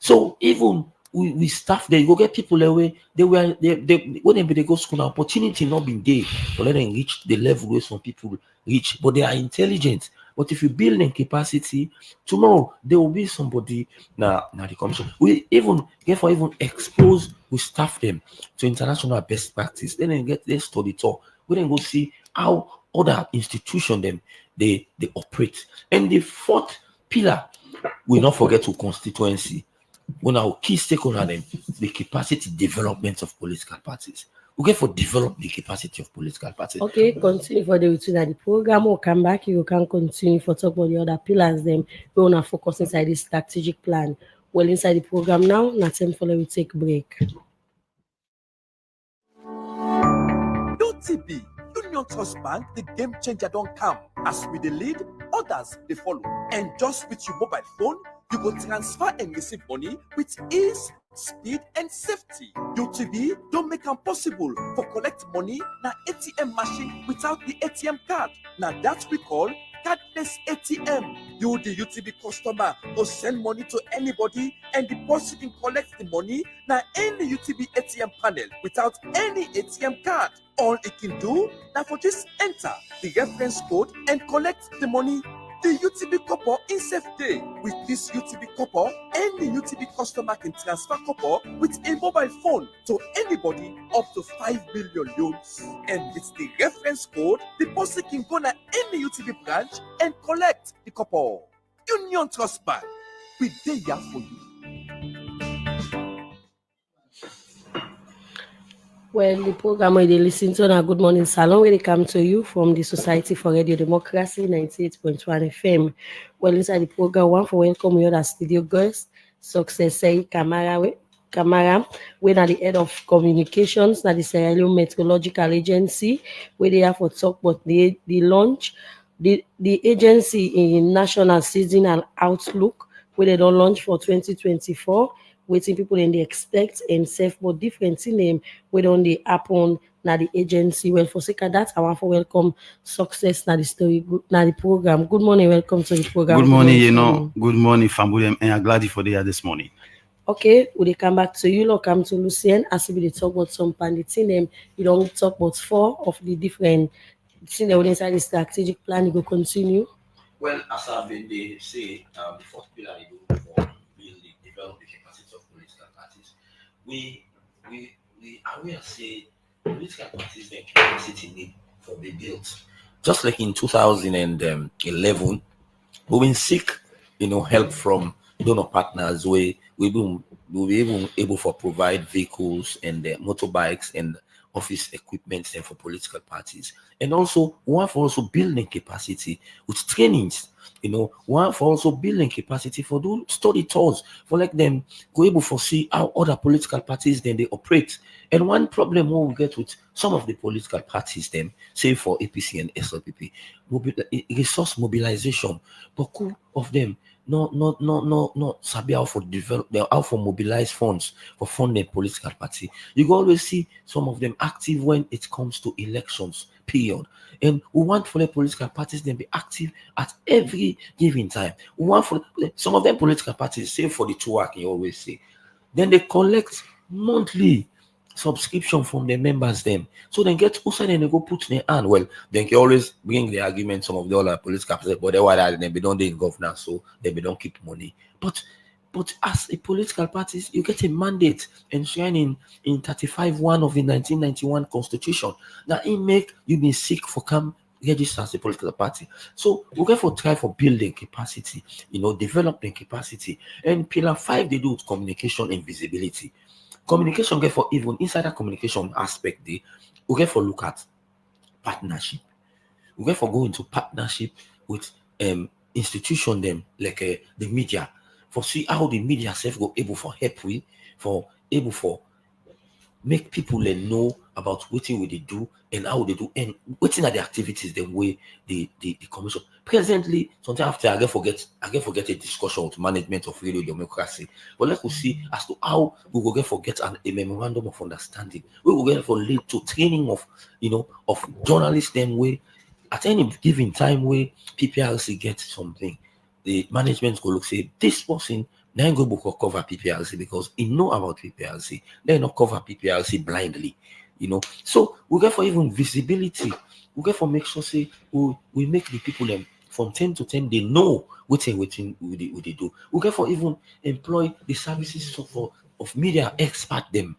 So even we staff there, you go get people away. They when they go school, opportunity not been there to let them reach the level where some people reach, but they are intelligent. But if you build them capacity, tomorrow there will be somebody now the commission. We even expose, we staff them to international best practice. Then they get their study tour. We then go see how other institutions them they operate. And the fourth pillar, we not forget to constituency. When our key stakeholder them, the capacity development of political parties. We get for develop the capacity of political parties. Okay, continue for the routine of the program. We'll come back. You can continue for talk about the other pillars. Then we want to focus inside this strategic plan. Well, inside the program now, not time for we take break. UTB, Union Trust Bank, the game changer don't come. As we the lead, others they follow. And just with your mobile phone, you go transfer and receive money with ease, speed, and safety. UTB don't make it possible for collect money na ATM machine without the ATM card. Now that we call cardless ATM. You, the UTB customer, go send money to anybody and deposit and collect the money na any UTB ATM panel without any ATM card. All it can do now for just enter the reference code and collect the money. The UTB copper in safe day. With this UTB copper, any UTB customer can transfer copper with a mobile phone to anybody up to 5 million loans. And with the reference code, the person can go to any UTB branch and collect the copper. Union Trust Bank, we there for you. Well, the program where they listen to now, Good Morning Salon, where they come to you from the Society for Radio Democracy, 98.1 FM. Well, inside the program, one for welcome your other studio guest, Success Say Kamara, when at the head of communications, at the Sierra Leone Meteorological Agency, where they have for talk about the launch, the agency in National Seasonal Outlook, where they don't launch for 2024. Waiting people and they expect and self but different in them we don't they happen na the agency. Well, for sake of that, I want to welcome Success na the story na the program. Good morning, welcome to the program. Good morning, good morning, family, and I'm glad for here this morning. Okay, we they come back to you, look, come to Lucien, as we talk about some pandits in them. You don't talk about 4 of the different things inside the strategic plan. You go continue. Well, as I've been they say, the fourth pillar you go for building, develop the capacity of political parties. We say political parties their capacity need for be built. just like in 2011, we've been seek, help from donor partners where we be even able for provide vehicles and motorbikes and office equipment and for political parties. And also one for also building capacity with trainings. One for also building capacity for do study tours for like them go able for see how other political parties then they operate. And one problem we get with some of the political parties, them say for APC and SLPP, resource mobilization, but who of them no sabi how for develop how for mobilize funds for funding political party. You go always see some of them active when it comes to elections period. And we want for the political parties then be active at every given time. We want for some of them political parties, say for the TWAC, you always say, then they collect monthly subscription from the members them. So then get also then they go put in their hand. Well, then can always bring the argument some of the other political parties, but they were that they don't do in governance, so they don't keep money. But as a political parties, you get a mandate enshrined in 35(1) of the 1991 Constitution. Now it make you be sick for come register as a political party. So we therefore try for building capacity, developing capacity. And pillar 5 they do with communication and visibility. Communication get for even insider communication aspect we get for look at partnership. We get for go into partnership with institution them like the media for see how the media self go able for help we for able for make people know about what we they do and how they do and what are the activities the way the commission presently. Sometimes after I get forget a discussion with management of radio democracy, but let's see as to how we will get forget a memorandum of understanding. We will get for lead to training of of journalists then way at any given time where PPRC gets something, the management will look say this person then go book or cover PPRC because he know about PPRC. They not cover PPRC blindly, So we get for even visibility. We get for make sure say we make the people them from 10 to 10 they know what they do. We get for even employ the services of media expert them,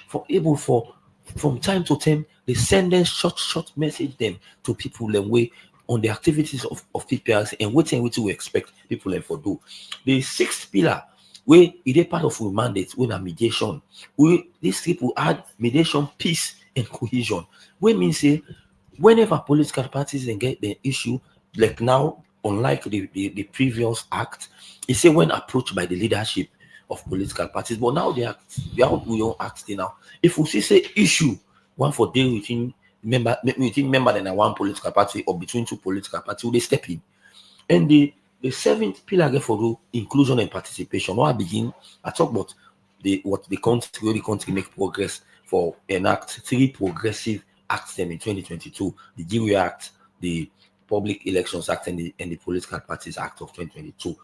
for able for from time to time they send them short message them to people them way on the activities of PPRC and what we expect people them for do. The 6th pillar where it is part of our mandate with a mediation. These people add mediation, peace, and cohesion. We mean say whenever political parties then get the issue, like now, unlike the previous act, it say when approached by the leadership of political parties, but now they don't act now. If we see issue, one for deal within member than one political party or between two political parties, they step in. And the 7th pillar for inclusion and participation. When I begin, I talk about what the country make progress for enact 3 progressive acts them in 2022: the Jury Act, the Public Elections Act, and the Political Parties Act of 2022.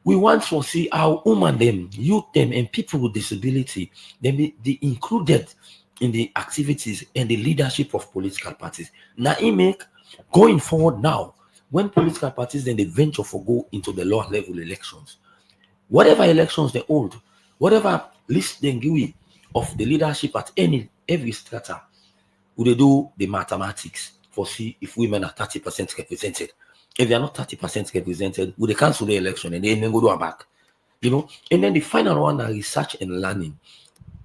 We want to see how women them, youth them, and people with disability they included in the activities and the leadership of political parties. Now it make going forward now when political parties then they venture for go into the lower level elections, whatever elections they hold, whatever list they give of the leadership at every strata, would they do the mathematics for see if women are 30% represented. If they are not 30% represented, would they cancel the election and then go do a back? And then the final one are research and learning.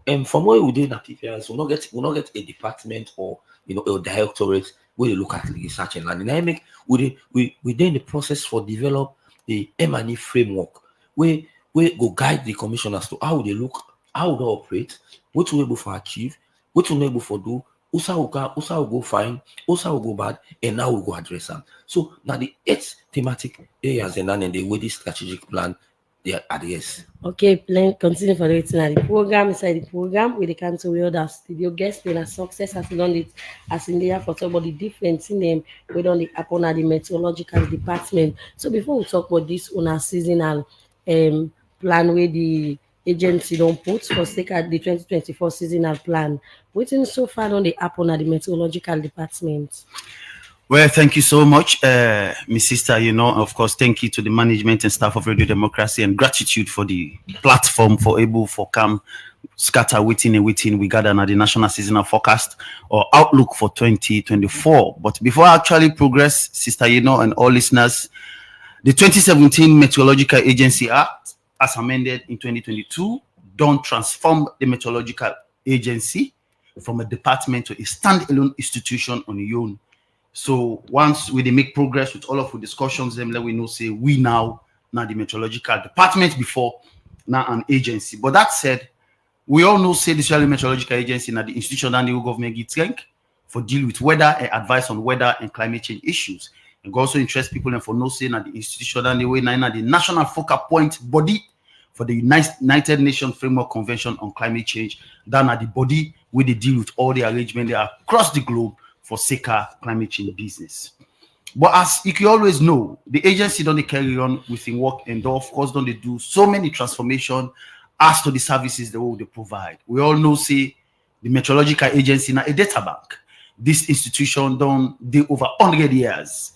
And from what we do in PPRs, we'll not get a department or a directorate where they look at research and learning. We then the process for develop the M&E framework where go guide the commission as to how they look, how they operate, what we're able to achieve, what we're able to do, also will go fine, also will go bad, and now we'll go address them. So now the 8 thematic areas and then the way this strategic plan they address. Okay, plan continue for the program inside the program with the council with other studio guests been a success as done it as in there for somebody different in them we done the upon the meteorological department. So before we talk about this on our seasonal plan where the agency don't put for stake at the 2024 seasonal plan, waiting so far on the upon the meteorological department. Well, thank you so much, my sister. Of course, thank you to the management and staff of Radio Democracy, and gratitude for the platform for able for come scatter waiting and waiting. We gather at the National Seasonal Forecast or Outlook for 2024. But before I actually progress, Sister and all listeners, the 2017 Meteorological Agency Act, as amended in 2022, don't transform the Meteorological Agency from a department to a standalone institution on its own. So once we make progress with all of the discussions, then let we know say we now the Meteorological Department before now an agency. But that said, we all know say the Israeli Meteorological Agency now the institution and the government gets rank for deal with weather and advice on weather and climate change issues. And also interest people and for no say that the institution and the way now the national focal point body for the United Nations Framework Convention on Climate Change. That are the body where they deal with all the arrangements there across the globe for safer climate change business. But as you can always know, the agency don't carry on with the work and of course don't they do so many transformation as to the services they provide. We all know say the Meteorological Agency now a data bank. This institution done they over 100 years.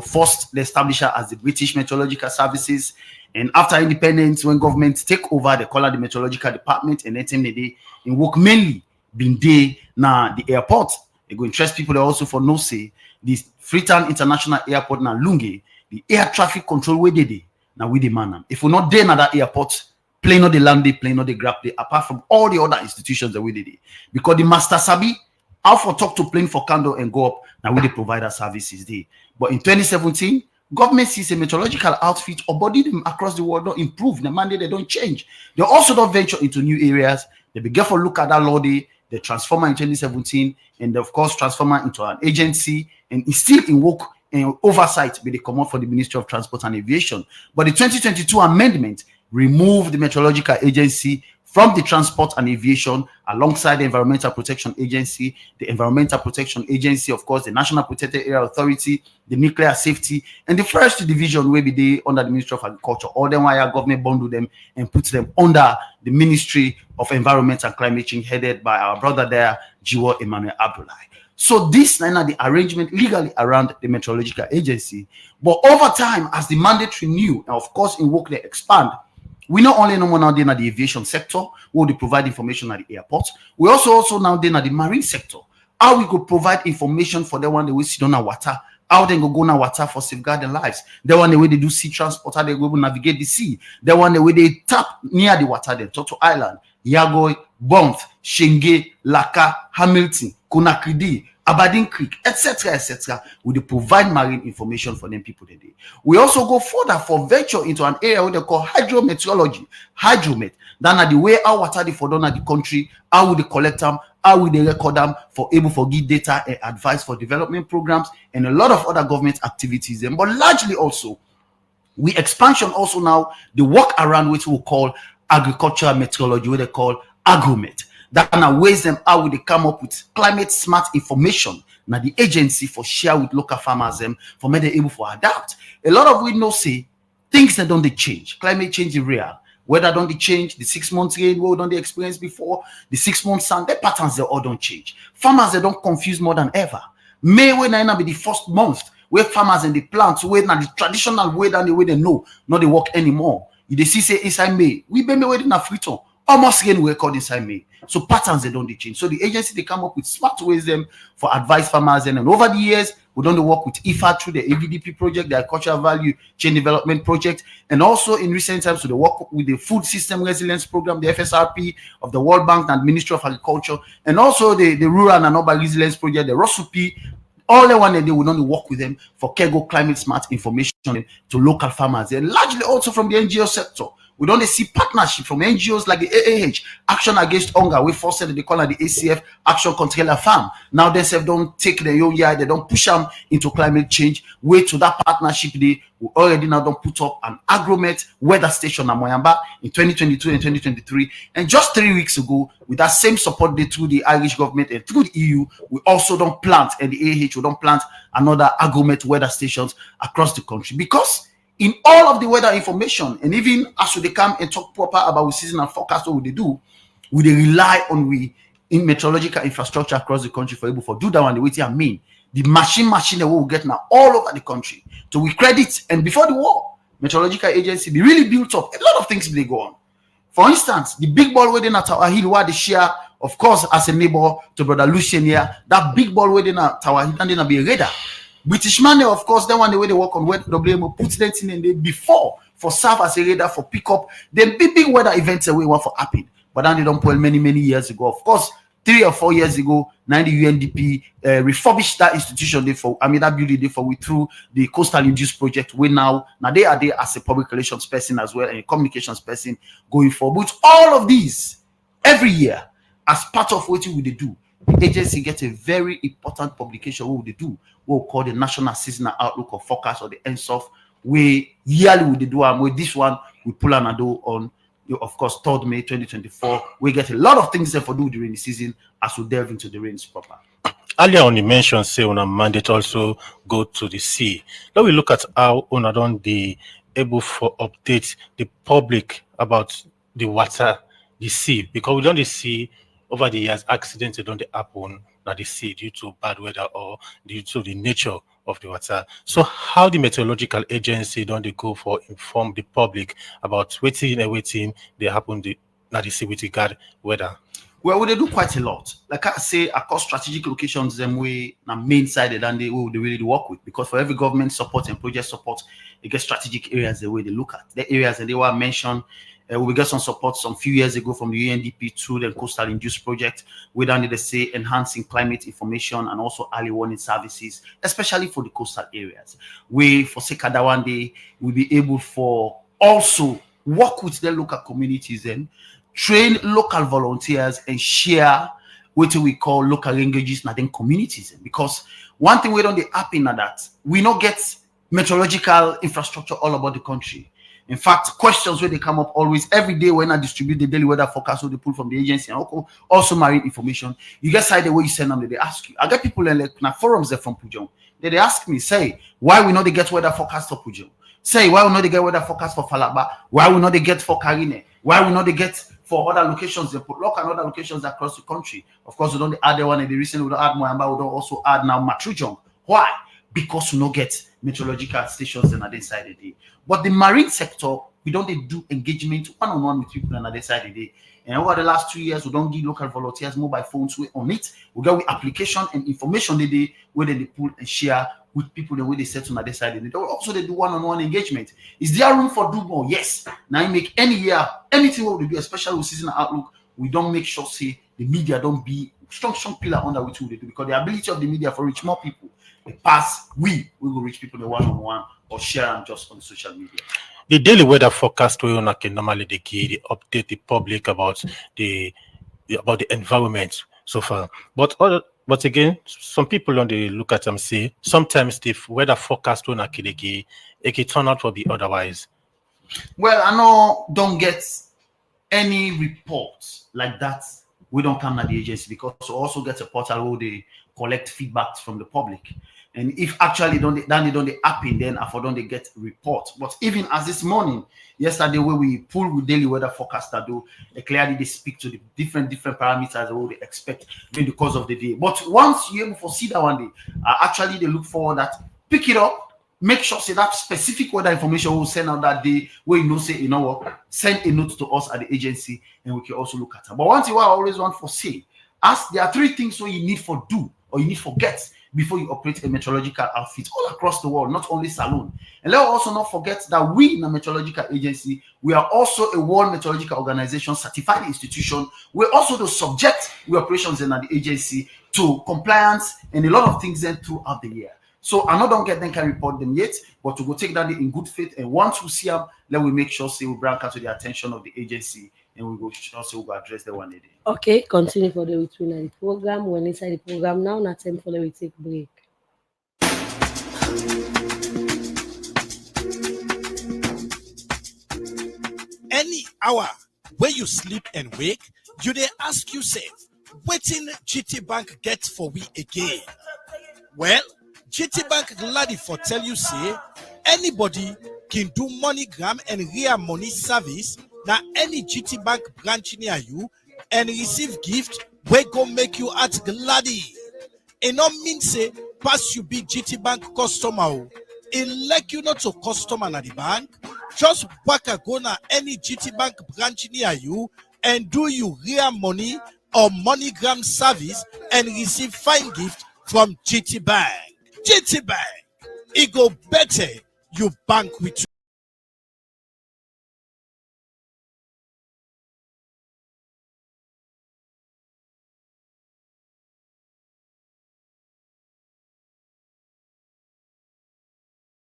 First they established as the British Meteorological Services, and after independence, when government take over, they call it the Meteorological Department, and then they in work mainly been there now the airport. They go interest people also for no say this Freetown International Airport now Lungi, the air traffic control where they now we demand them. If we're not there now that airport, plane or the land they, plane or the grab they, apart from all the other institutions that we did it. Because the master sabi, how for talk to plane for candle and go up, now we they provide our services there. But in 2017, government sees a meteorological outfit or body them across the world don't improve. The mandate they don't change. They also don't venture into new areas. They begin for look at that law they transformer in 2017, and of course transformer into an agency, and it's still in work and oversight with the command for the Ministry of Transport and Aviation. But the 2022 amendment removed the Meteorological Agency from the Transport and Aviation alongside the Environmental Protection Agency, the Environmental Protection Agency, of course, the National Protected Area Authority, the Nuclear Safety, and the first division will be there under the Ministry of Agriculture. All them why our government bundle them and put them under the Ministry of Environment and Climate Change, headed by our brother there, Jiwo Emmanuel Abdullahi. So this is the arrangement legally around the Meteorological Agency. But over time, as the mandate renew, and of course in work they expand, we not only know now in the aviation sector, where they provide information at the airport, we also now in the marine sector. How we could provide information for the one that we see on our water, how they go na water for safeguarding lives. The one the way they do sea transport, how they go navigate the sea. The one the way they tap near the water, then Toto Island, Yagoy, Bonth, Shenge, Laka, Hamilton, Conakry, Aberdeen Creek, etc., we provide marine information for them people today. We also go further for venture into an area where they call hydrometeorology, hydromet. Then are the way our water they for done at the country, how will they collect them, how will they record them for able to give data and advice for development programs and a lot of other government activities. But largely also, we expansion also now the work around which we call agricultural meteorology, what they call agromet. That now ways them how will they come up with climate smart information. Now the agency for share with local farmers them for me they able to adapt. A lot of we know say things that don't they change. Climate change is real. Weather don't they change. The 6 months rain what don't they experience before. The 6 months sun, their patterns they all don't change. Farmers they don't confuse more than ever. May when I be the first month where farmers and the plants where now the traditional way than the way they know not they work anymore. If they see say inside May, we be waiting a free almost again we record inside May. So patterns they don't change. So the agency they come up with smart ways them for advice farmers and over the years we don't work with IFA through the AVDP project, the Agricultural Value Chain Development Project, and also in recent times to the work with the Food System Resilience Program, the FSRP of the World Bank and Ministry of Agriculture, and also the Rural and Urban Resilience Project, the ROSUP. All the one that they will only work with them for Kego climate smart information to local farmers, and largely also from the NGO sector. We don't see partnership from NGOs like the AAH, Action Against Hunger. We first said they call it the ACF, Action Control Farm. Now they say don't take their own yard, they don't push them into climate change. Wait to that partnership. They already now don't put up an agromet weather station at Moyamba in 2022 and 2023. And just 3 weeks ago, with that same support they through the Irish government and through the EU, we also don't plant, and the AAH, we don't plant another agromet weather stations across the country. Because in all of the weather information, and even as they come and talk proper about seasonal forecast, what they do, we they rely on in meteorological infrastructure across the country for able to do that one. The way I mean, the machine that we will get now all over the country. So we credit, and before the war, meteorological agency be really built up. A lot of things they go on. For instance, the big ball within at Tower Hill, where they share, of course, as a neighbor to Brother Lucien here, that big ball within at Tower Hill, and then be a radar. British Money, of course, then one the way they work on where WMO puts them in the before for serve as a radar for pickup. Then big weather events away one for happen. But then they don't pull many years ago. Of course, 3 or 4 years ago, now the UNDP refurbished that institution that building for we through the Coastal Induce Project. Now they are there as a public relations person as well and a communications person going forward. With all of these, every year, as part of what we do, the agency gets a very important publication. What we do, what we call the National Seasonal Outlook or Forecast or the NSOF. We yearly we do and with this one we pull an do on. Of course, 3rd May 2024, we get a lot of things there for do during the season as we delve into the rains proper. Earlier on, you mentioned, say, on a mandate also go to the sea. Now we look at how on don't be able for update the public about the water, the sea, because we don't see over the years accidents don't happen at the sea due to bad weather or due to the nature of the water. So how the meteorological agency don't they go for inform the public about waiting they happen at the sea with regard weather? Well, they do quite a lot. Like I say, across strategic locations, them way na main side and they will really work with, because for every government support and project support, they get strategic areas the way they look at. The areas that they were mentioned. We got some support some few years ago from the UNDP through the Coastal Induce Project. We done they say enhancing climate information and also early warning services, especially for the coastal areas. We for Sekada one day will be able for also work with the local communities and train local volunteers and share what we call local languages in the communities. Because one thing we don't happen na that we not get meteorological infrastructure all about the country. In fact, questions where they come up always every day when I distribute the daily weather forecast, so they pull from the agency and also marine information. You get side the way you send them, they ask you. I get people in like forums there from Pujong. They ask me, say, why we not they get weather forecast for Pujong? Say, why we not they get weather forecast for Falaba? Why we not they get for Karine? Why we not they get for other locations? They put local and other locations across the country. Of course, we don't add the one and the recently we don't add Moamba, we don't also add now Matrujong. Why? Because we don't get meteorological stations on the side of the day. But the marine sector, we don't do engagement one-on-one with people on the side of the day. And over the last 2 years, we don't give local volunteers mobile phones on it. We got with application and information they where they pull and share with people the way they set on the side of the day. Also, they do one-on-one engagement. Is there room for do more? Yes. Now you make any year, anything what we do, especially with seasonal outlook, we don't make sure say the media don't be strong pillar under which we do, because the ability of the media for reach more people. Pass we will reach people the one-on-one or share them just on social media. The daily weather forecast we can normally they update the public about the environment so far. But again, some people on the look at them say sometimes the weather forecast will it can turn out to be otherwise. Well, I don't get any reports like that. We don't come at the agency because we also get a portal where they collect feedback from the public. And if actually don't happen, then I don't they get reports. But even as this morning, yesterday, where we pull with daily weather forecaster, clearly they speak to the different parameters what they expect during the course of the day. But once you're able to see that one day, actually they look forward that pick it up, make sure say that specific weather information will send out that day where say what, send a note to us at the agency and we can also look at it. But one thing I always want to say, as there are 3 things what you need for do or you need for get before you operate a meteorological outfit all across the world, not only Salon. And let's also not forget that we in the meteorological agency, we are also a World Meteorological Organization certified institution. We're also the subject we operations in the agency to compliance and a lot of things then throughout the year. So I don't get them can report them yet, but to go take that in good faith. And once we see them, then we make sure say we bring out to the attention of the agency and we go also go address the one day. Okay, continue for the between the program. When inside the program now, not time for the take break. Any hour where you sleep and wake, you dey ask yourself, wetin GT Bank get for we again? Well, GT Bank gladly for tell you say anybody can do MoneyGram and real money service na any GT Bank branch near you and receive gift wey go make you at gladly. E no mean say pass you be GT Bank customer o. E like you not to customer na the bank, Just waka go na any GT Bank branch near you and do you real money or MoneyGram service and receive fine gift from GT Bank. GT Bank, it go better you bank with you.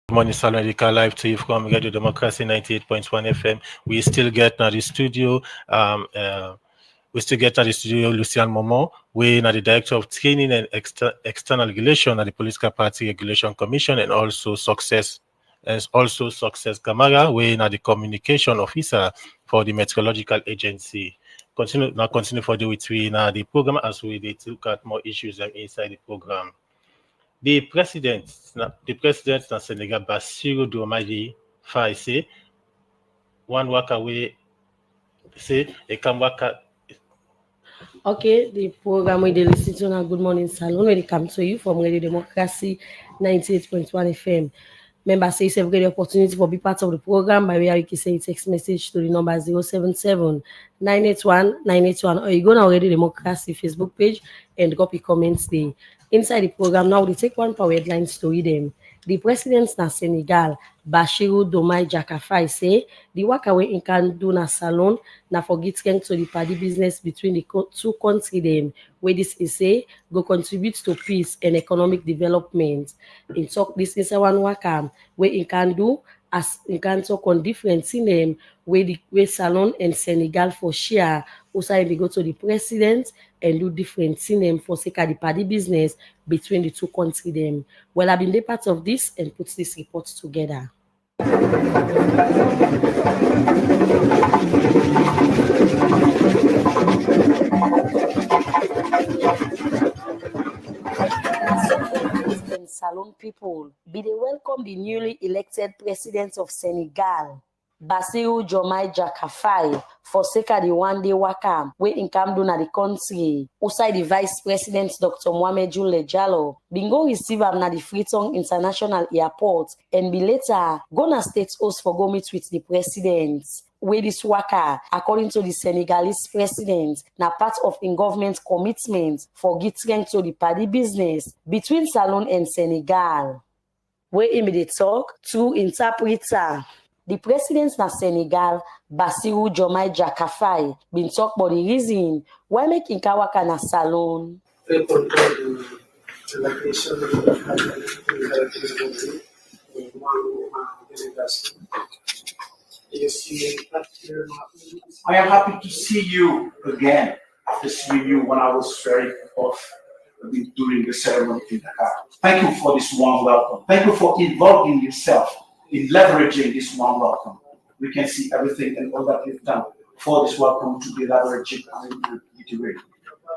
Good morning, Salonika, live to you from Radio Democracy 98.1 FM. We still get now the studio. We still get at the studio Lucian Momo, we are the Director of Training and External Regulation at the Political Party Regulation Commission, and also Success Gamara, we are the Communication Officer for the Meteorological Agency. Continue for the with we now the program as we look at more issues inside the program. The president of Senegal, Bassirou Diomaye Faye, say one walk away, say a can walk. Okay, the program we listen to now, Good Morning Salon, when it comes to you from Radio Democracy 98.1 FM. Members say you have the opportunity for be part of the program by way you can send text message to the number 077 981 981, or you go now Radio Democracy Facebook page and copy comments there. Inside the program now, we take one power headlines to read them. The president na Senegal, Bassirou Diomaye Diakhar Faye, say the work away in can do na salon na forget to the party business between the two countries them, where this is say go contribute to peace and economic development. In talk this is one work where in can do as in can talk on different them where the salon and Senegal for share. Also, we go to the president and do different them for sake of the party business between the two countries them. Well, I've been the part of this and put this report together. And Salon people, be they welcome the newly elected president of Senegal, Bassirou Diomaye Diakhar Faye, for sake of the one-day waka wey in come down at the country. Outside the vice president Dr. Mohamed Diallo bin go receive am na the Freetown International Airport and be later go na state house for go meet with the president. Where this waka, according to the Senegalese president, na part of in government commitment for getting to the party business between Salon and Senegal. Where in the talk to interpreter. The president na Senegal, Bassirou Diomaye Diakhar Faye, been talk about the reason why making Kawaka na Salon. I am happy to see you again after seeing you when I was very off during the ceremony in Dakar. Thank you for this warm welcome. Thank you for involving yourself in leveraging this warm welcome. We can see everything and all that you've done for this welcome to be leveraged and iterated.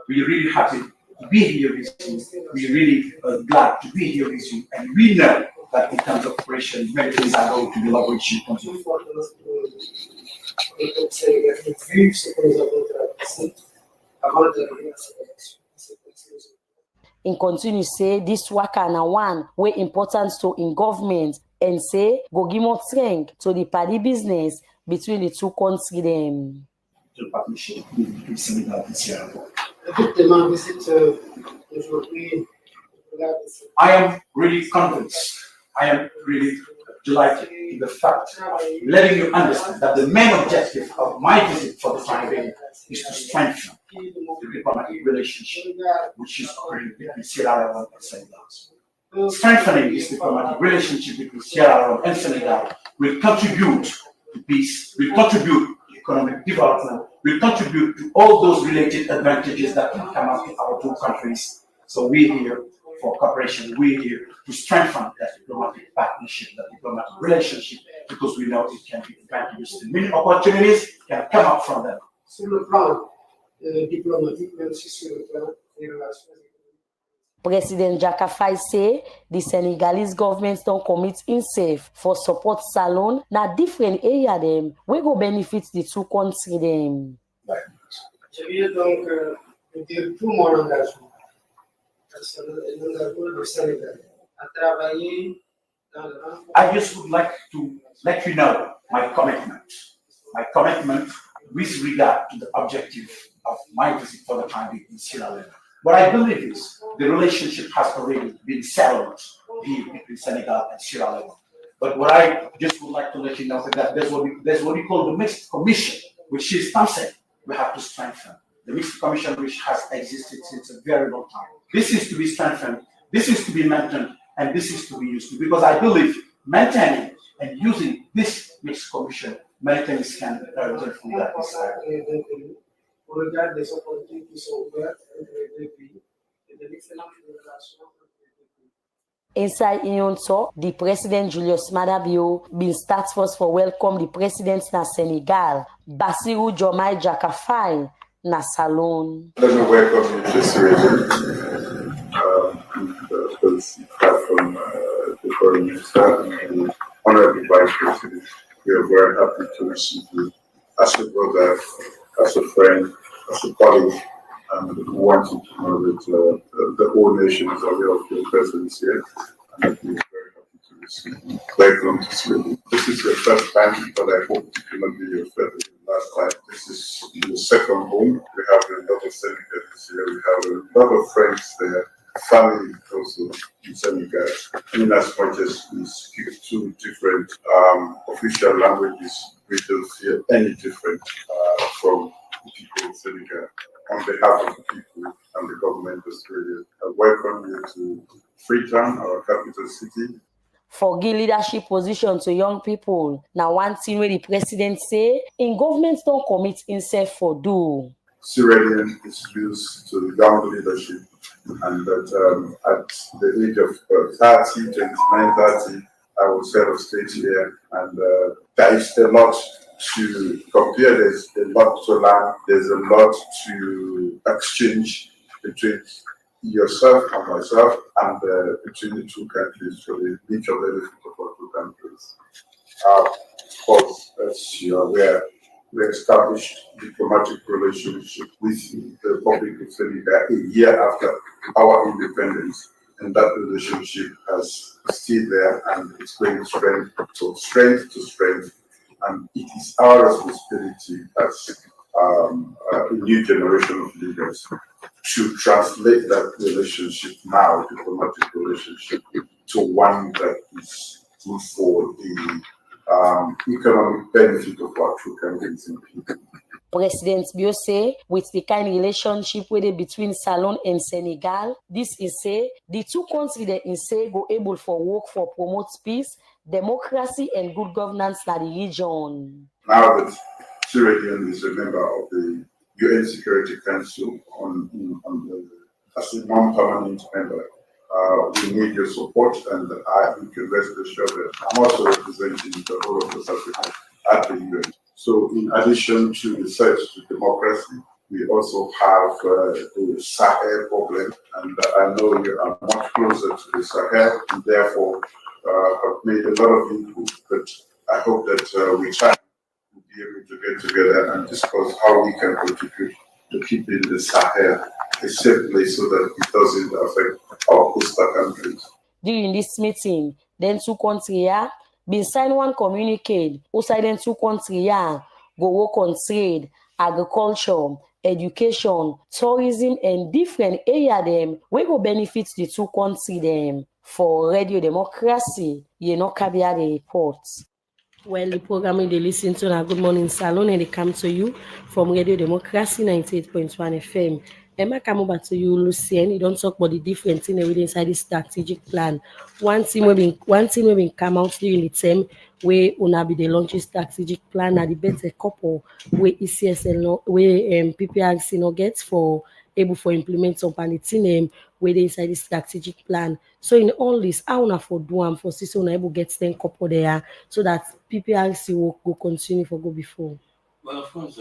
We're really happy to be here with you. We're really glad to be here with you. And we know that in terms of operation, many things are going to be leveraged in terms of In continue say this waka na one way important to in government and say go give more strength to the party business between the two countries them. The partnership between Senegal and Sierra Leone. I am really convinced. I am really delighted in the fact, letting you understand that the main objective of my visit for the time being is to strengthen the diplomatic relationship which is occurring between Sierra Leone and Senegal. Strengthening this diplomatic relationship between Sierra Leone and Senegal will contribute to peace, will contribute to economic development, will contribute to all those related advantages that can come out of our two countries. So we're here for cooperation. We're here to strengthen that diplomatic partnership, that diplomatic relationship, because we know it can be advantageous and many opportunities can come up from them. President Diakhar Faye say the Senegalese government don't commit itself for support Salon na different area them we go benefit the two countries them. Je viens donc de dire tout mon engagement, l'engagement du Sénégal, à travailler I just would like to let you know my commitment with regard to the objective of my visit for the time being in Sierra Leone. What I believe is the relationship has already been settled here between Senegal and Sierra Leone. But what I just would like to let you know is that there's what we call the mixed commission, which is something we have to strengthen. The mixed commission, which has existed since a very long time. This is to be strengthened, this is to be maintained, and this is to be used, because I believe maintaining and using this mixed commission, many things can result from that. Au regard des opportunités qui sont ouvertes entre les deux pays et de l'excellente relation entre les deux pays. Inside Iyonso, the President Julius Madabio been start first for welcome the President na Senegal, Bassirou Diomaye Diakhar Faye na Salon. Let me welcome you to this region. First, from the Foreign Minister and the Honorable Vice President. We are very happy to receive you as a brother, as a friend, as a colleague, and we want you to know that the whole nation is aware of your presence here, and we are very happy to receive you. Welcome to Sweden. This is your first time, but I hope it will not be your last time. This is your second home. We have a lot of Senegals here. We have a lot of friends there. Family also in Senegal. In as much as we speak two different official languages, we don't feel any different from the people of Senegal. On behalf of the people and the government of Australia, I welcome you to Freetown, our capital city. For give leadership position to young people, now one thing where the president say, in government don't commit himself for do. Sierra Leone is used to young leadership, and that at the age of 30, 29, 30, I was head of state here, and there is a lot to compare, there's a lot to learn, there's a lot to exchange between yourself and myself, and between the two countries, for the mutual benefit of our two countries. Of course, as you are aware, we established diplomatic relationship with the Republic of Senegal a year after our independence, and that relationship has stayed there, and it's going strength to strength, and it is our responsibility as a new generation of leaders to translate that relationship now, diplomatic relationship, to one that is good for the economic benefit of our two countries and people. President Bio say, with the kind of relationship with it between Salon and Senegal, this is say the two countries that is say go able for work for promote peace, democracy, and good governance in the region. Now that Sierra Leone is a member of the UN Security Council as a non-permanent member, we need your support, and you can rest assured that I'm also representing the whole of West Africa at the UN. So in addition to the search to democracy, we also have the Sahel problem, and I know you are much closer to the Sahel, and therefore have made a lot of input, but I hope that we try to be able to get together and discuss how we can contribute to keeping the Sahel a safe place so that it doesn't affect our coastal countries. During this meeting, then two countries been sign one communique who say then two countries go work on trade, agriculture, education, tourism, and different area them we go benefit the two countries them. For Radio Democracy, Kabia the reports. Well, the program they listen to now Good Morning Salon, and they come to you from Radio Democracy 98.1 FM. Emma, come over to you, Lucien. You don't talk about the different thing inside the strategic plan. One thing we been come out during the term where una be the launch strategic plan at the better couple where ECSL where PPRC no gets for able for implement some panity where they inside the strategic plan. So in all this, how una for do am for so una able get 10 couple there so that PPRC will go continue for go before. Well, of course,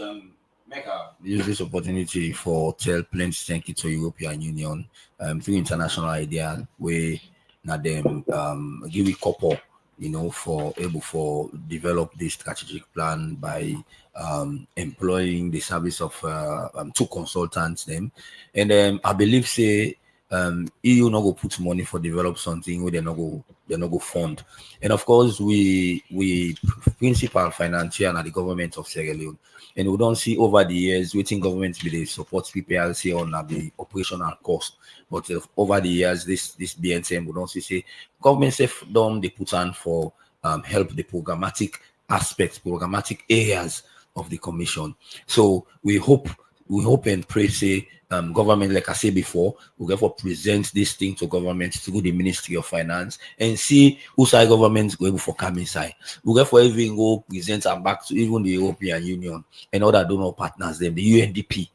use this opportunity for tell plenty thank you to European Union through international idea where now them give a couple for able for develop this strategic plan by employing the service of two consultants them, and I believe say EU not go put money for develop something where they not go fund. And of course, we principal financier and the government of Sierra Leone, and we don't see over the years waiting governments be they support PPRC on the operational cost. But over the years, this BNTM we don't see governments have done they put on for help the programmatic aspects, programmatic areas of the commission. So we hope and pray say government, like I said before, will therefore present this thing to government through the Ministry of Finance and see who side governments going for coming side. We'll therefore even go present and back to even the European Union and other donor partners, them, the UNDP,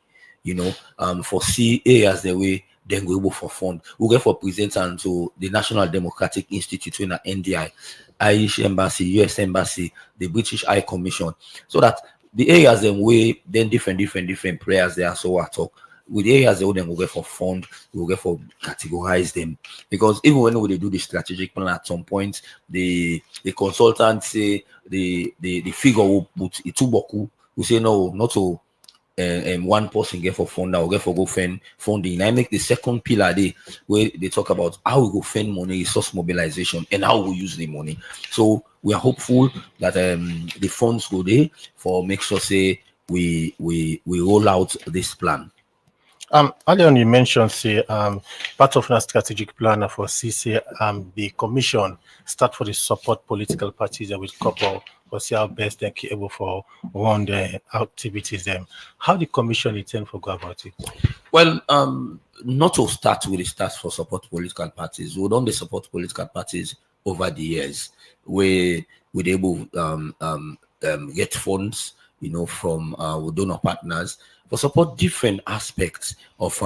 for see areas the way then go able for fund. We'll therefore present and to the National Democratic Institute in the NDI, Irish Embassy, US Embassy, the British High Commission, so that the areas them way then different prayers there. So I talk with areas they then will get for fund, we will get for categorize them, because even when we do the strategic plan at some point, the consultants say the figure will put it too boku. We say no, not to one person get for fund, or get for go funding. I make the second pillar there where they talk about how we go fund money, resource mobilization, and how we use the money. So we are hopeful that the funds go there for make sure say we roll out this plan. Earlier on you mentioned say part of our strategic plan for CC the commission start for the support political parties that will couple or see how best they're able for run the activities them. How the commission intend for go about it? Well, not to start with the stats for support political parties. We don't support political parties over the years. We able get funds, from our donor partners for support different aspects of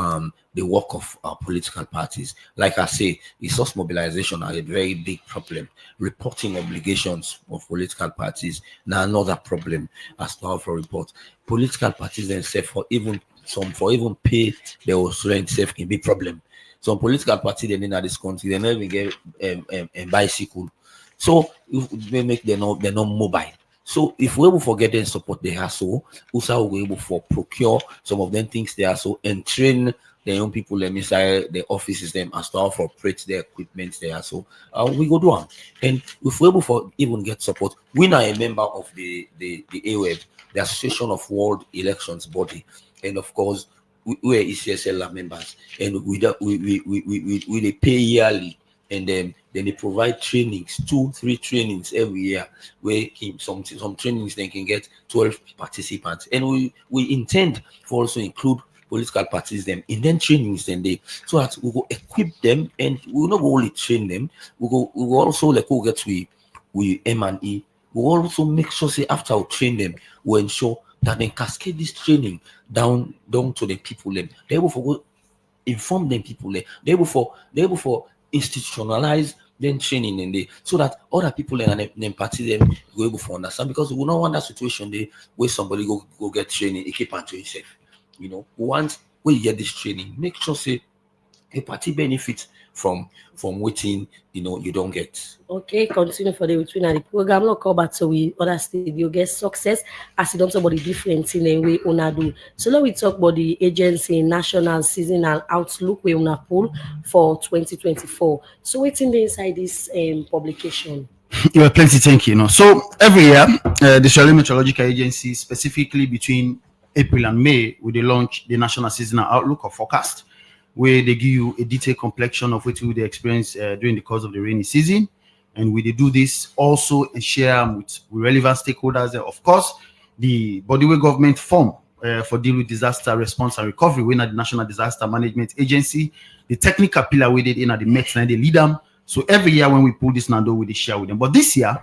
the work of our political parties. Like I say, resource mobilization are a very big problem. Reporting obligations of political parties now another problem as to how for report. Political parties themselves for even pay their rent self can be problem. Some political parties they in this country they never get a bicycle. So they make they're not mobile. So if we able to get them support they have so, also we able to procure some of them things they are so and train the young people them inside the offices them as to how to operate their equipment they are so we go do them. And if we able to even get support, we are a member of the AWEB, the Association of World Elections Body, and of course we are ECSL members, and we they pay yearly. And then they provide trainings, 2-3 trainings every year, where some trainings they can get 12 participants. And we intend for also include political parties them in then trainings then they so that we will equip them, and we will not only train them, we will also like we get we M&E, we will also make sure say after we train them, we ensure that they cascade this training down to the people them. They will for inform them people there. They will for institutionalize then training in there so that other people and then party them go able to understand, because we will not want that situation there where somebody go get training, he keep unto himself. Once when you get this training, make sure say a party benefits from waiting, you don't get. Okay, continue for the between and the program. Not come back so we understand you get success as you don't somebody different in a way una do. So now we talk about the agency national seasonal outlook we una pull for 2024. So what's in the inside this publication? You are plenty, thank you. So every year, the Sierra Meteorological Agency, specifically between April and May, we launch the national seasonal outlook or forecast, where they give you a detailed complexion of what you would experience during the course of the rainy season. And we do this also and share with relevant stakeholders. Of course, the body where government form for deal with disaster response and recovery, we're the National Disaster Management Agency, the technical pillar we did in the Met, and they lead them. So every year when we pull this Nando, we share with them. But this year,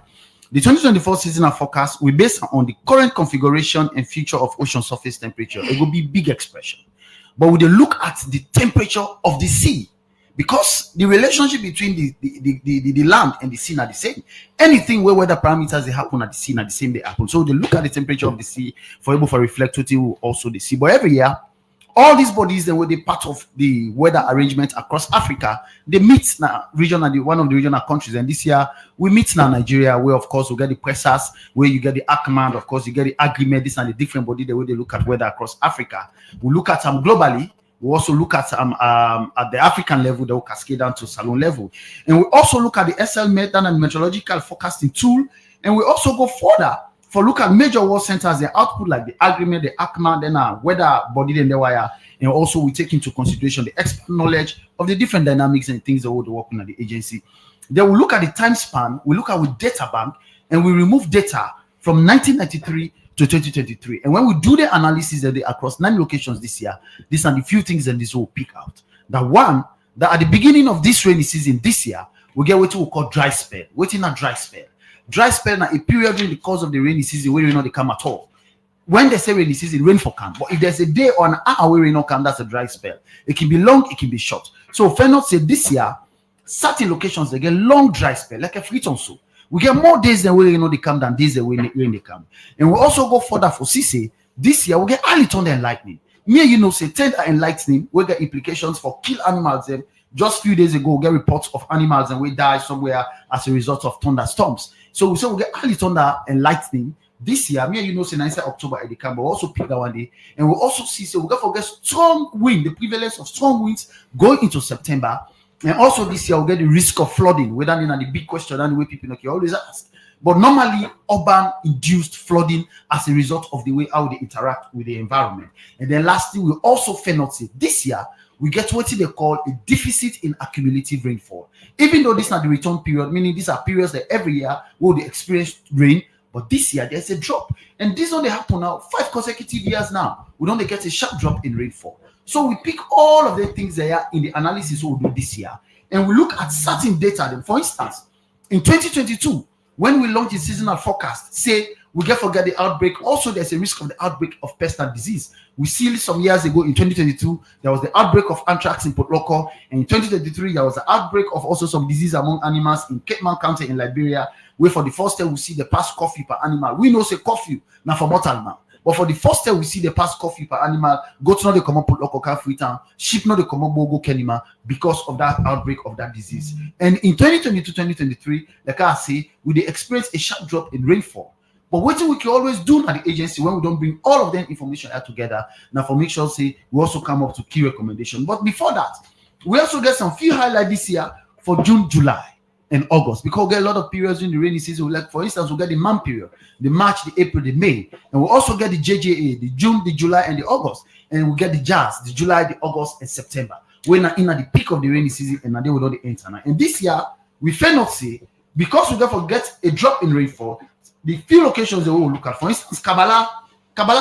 the 2024 seasonal forecast, we base on the current configuration and future of ocean surface temperature. It will be big expression. But we look at the temperature of the sea, because the relationship between the land and the sea are the same. Anything where weather parameters they happen at the sea are the same they happen. So they look at the temperature of the sea for able to reflect what you also the sea. But every year, all these bodies they were part of the weather arrangement across Africa. They meet now regional, one of the regional countries, and this year we meet now Nigeria, where of course we get the Pprc, where you get the ACMAN, of course you get the agreement. This and the different body the way they look at weather across Africa. We look at them globally, We also look at the African level, that will cascade down to Salon level. And we also look at the SL method and meteorological forecasting tool. And we also go further for look at major world centers, the output like the agreement, the ACMA, then weather body, then the wire. And also we take into consideration the expert knowledge of the different dynamics and things that we're working at the agency. Then we look at the time span, we look at with data bank, and we remove data from 1993 to 2023. And when we do the analysis across 9 locations this year, these are the few things that this will pick out. That at the beginning of this rainy season this year, we get what we call dry spell. Waiting a dry spell. Dry spell now a period during the course of the rainy season where you know they come at all. When they say rainy season, rain for come. But if there's a day or an hour where rain not come, that's a dry spell. It can be long, it can be short. So Fenot said this year, certain locations they get long dry spell, like a Friton so. We get more days than where you know they come than days when they come. And we also go further for CC. This year we get early thunder and lightning. Me, you know, say thunder and lightning will get implications for kill animals. Just few days ago, we get reports of animals and we die somewhere as a result of thunderstorms. So we say we get early thunder and lightning. This year, me, you know, say 9th October at the camp, but we also pick that one day. And we also see, so we get forget strong wind, the prevalence of strong winds going into September. And also this year, we'll get the risk of flooding, whether in the big question and the way people always ask. But normally, urban-induced flooding as a result of the way how they interact with the environment. And then lastly, we also say this year, we get what they call a deficit in accumulative rainfall. Even though this is not the return period, meaning these are periods that every year will they experience rain, but this year there's a drop. And this only happen now 5 consecutive years now. We don't get a sharp drop in rainfall. So we pick all of the things there in the analysis we'll do this year, and we look at certain data. For instance, in 2022, when we launch the seasonal forecast, say we forget the outbreak. Also, there's a risk of the outbreak of pest and disease. We see some years ago in 2022, there was the outbreak of anthrax in Port Loko, and in 2023, there was the outbreak of also some disease among animals in Cape Mount County in Liberia, where for the first time we see the past coffee per animal. We know say coffee now for mortal man. But for the first time, we see the past coffee per animal, goats not the common put local free town, sheep not the common bogo kenima because of that outbreak of that disease. And in 2022-2023, like I say, we experience a sharp drop in rainfall. But what we can always do at the agency when we don't bring all of them information out together, now for make sure say we also come up to key recommendations. But before that, we also get some few highlights this year for June, July, and August, because we get a lot of periods in the rainy season. Like for instance, we get the month period, the March, the April, the May, and we also get the JJA, the June, the July, and the August, and we get the Jazz, the July, the August, and September. We're not in at the peak of the rainy season, and they will not the enter. And this year, we fail not say because we therefore get a drop in rainfall. The few locations that we will look at, for instance, Kabbalah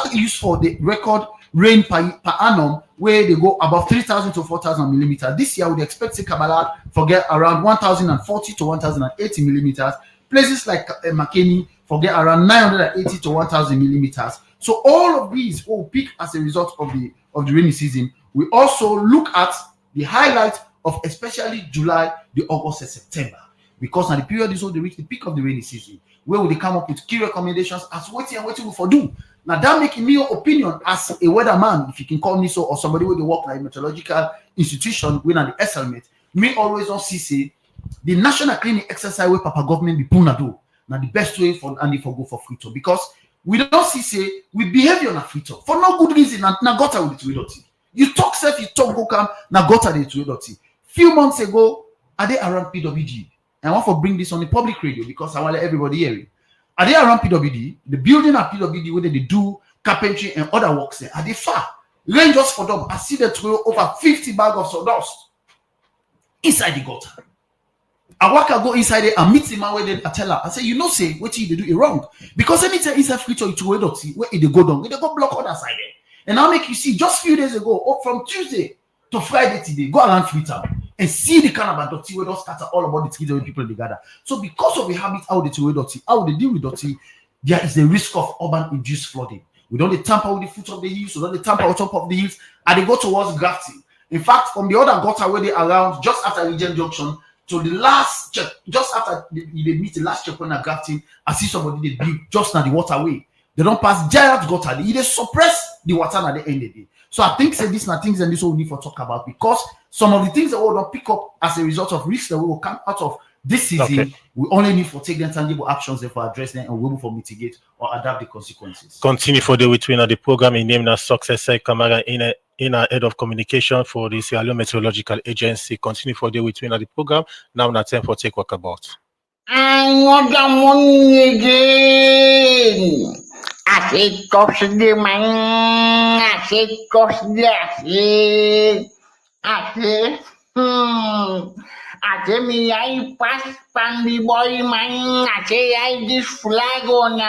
is used for the record rain per annum, where they go above 3,000 to 4,000 millimeters. This year, we expect Kabbalah forget around 1,040 to 1,080 millimeters. Places like Makeni forget around 980 to 1,000 millimeters. So all of these will peak as a result of the rainy season. We also look at the highlight of especially July, the August, and September, because now the period is when they reach the peak of the rainy season, where will they come up with key recommendations as waiting for do. Now that making me your opinion as a weatherman, if you can call me so, or somebody with the work like meteorological institution, when at the SLMet, me always don't see the national cleaning exercise where Papa government be puna do. Now the best way for Andy for go for free tour, because we don't see we behave on a free tour for no good reason. Now gutter with it. You talk self, you talk go come, now gutter it with Few months ago, are they around PWD? And I want to bring this on the public radio because I want everybody hear it. Are they around PWD? The building at PWD where they do carpentry and other works there, are they far? Rain just for them. I see they throw over 50 bags of sawdust inside the gutter. I go inside there and meet the man where they tell her. I say, you know, say what they do it wrong. Because anytime inside future it's where they go down, they go block other side there. And I'll make you see just few days ago, from Tuesday to Friday today, go around Freetown and see the kind of dirty where those scatter all about the trees where people they gather. So because of the habit how they deal with dirty, how they deal with dirty, there is a risk of urban induced flooding. We don't tamper with the foot of the hills, we don't tamper on top of the hills, and they go towards grafting. In fact, from the other gutter where they around just after Regent Junction to the last check, just after they meet the last checkpoint at grafting, I see somebody they build just now the waterway. They don't pass giant gutter, they suppress the water at the end of the day. So I think say these are things and this we need to talk about, because some of the things that we will pick up as a result of risks that we will come out of this season, okay, we only need to take them tangible actions there for address them and we will for mitigate or adapt the consequences. Continue for the between the program in name na success Kamara in in our head of communication for the Sierra Leone Meteorological Agency. Continue for the with me at the program. Now na time for take walkabout. Another morning again. I say custody man. I say custody. I say me I pass pan the boy man. I say I this flag on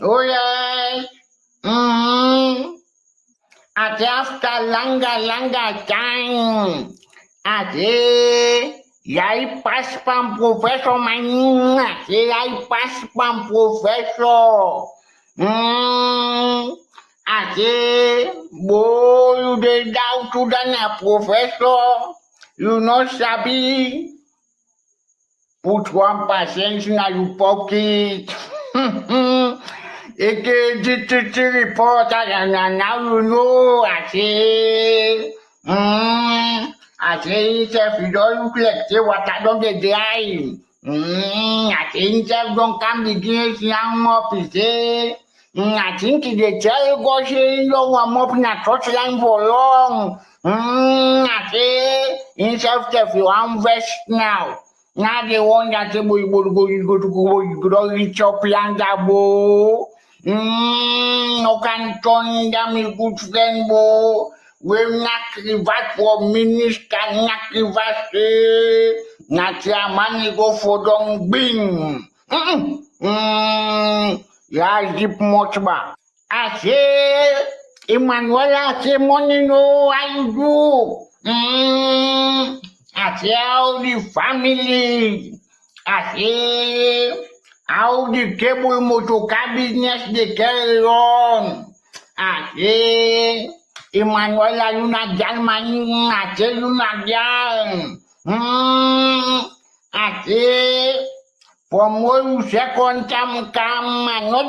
Oh yes. I say after longer time. I say I pass pan professor man. I say I pass pan professor. I say, boy, you dey doubt to the professor. You know, sabi. Put 1% in your pocket. AKGTT reporter, and now you know. I say, if you don't look like say what I don't get there. I think if don't come begin young up, say. I think they tell you go say you don't want up in a touch line for long. I say, if you invest now. Now they want that you go reach up yonder, bo. No can turn them a good friend, bo. We'll not revert for minister, not revert, not your money go for don't bing. Yeah, zip much back. I say, Emmanuel, I say money no, I do. I say how the family, I say how the cable motor car business they carry on. I say Emmanuel, you not German, I say you not German. I say from where you second time come, I know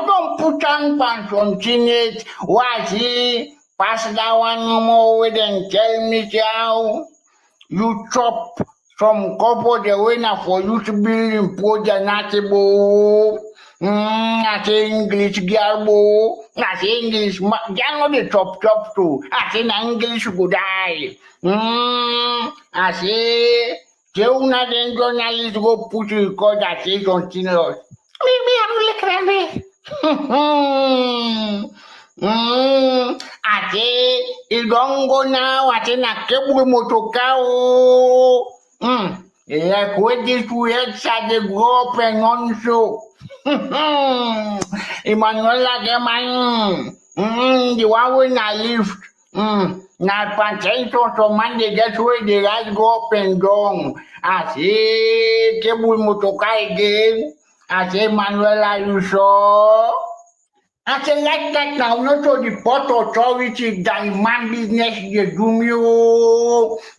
don't put on pants on it. Why see pass that one no more with and tell me how. You chop some couple the winner for you to build in Pojanatable. I say English girl, I say English, girl not the chop too. I say English good die. I say, Jeuna then journalist go put you because I say continuous. Maybe I'm like I say, you don't go now, I say, na kebu motoka. Like where this weird side they go up and on so. Emmanuel Agaman, the one when I lift. Now, Panchayton to Monday, that's where the guys go up and down. I say, kebu motoka again. I say, Manuel, are you sure? I say like that now, not to the port authority that man business they do me.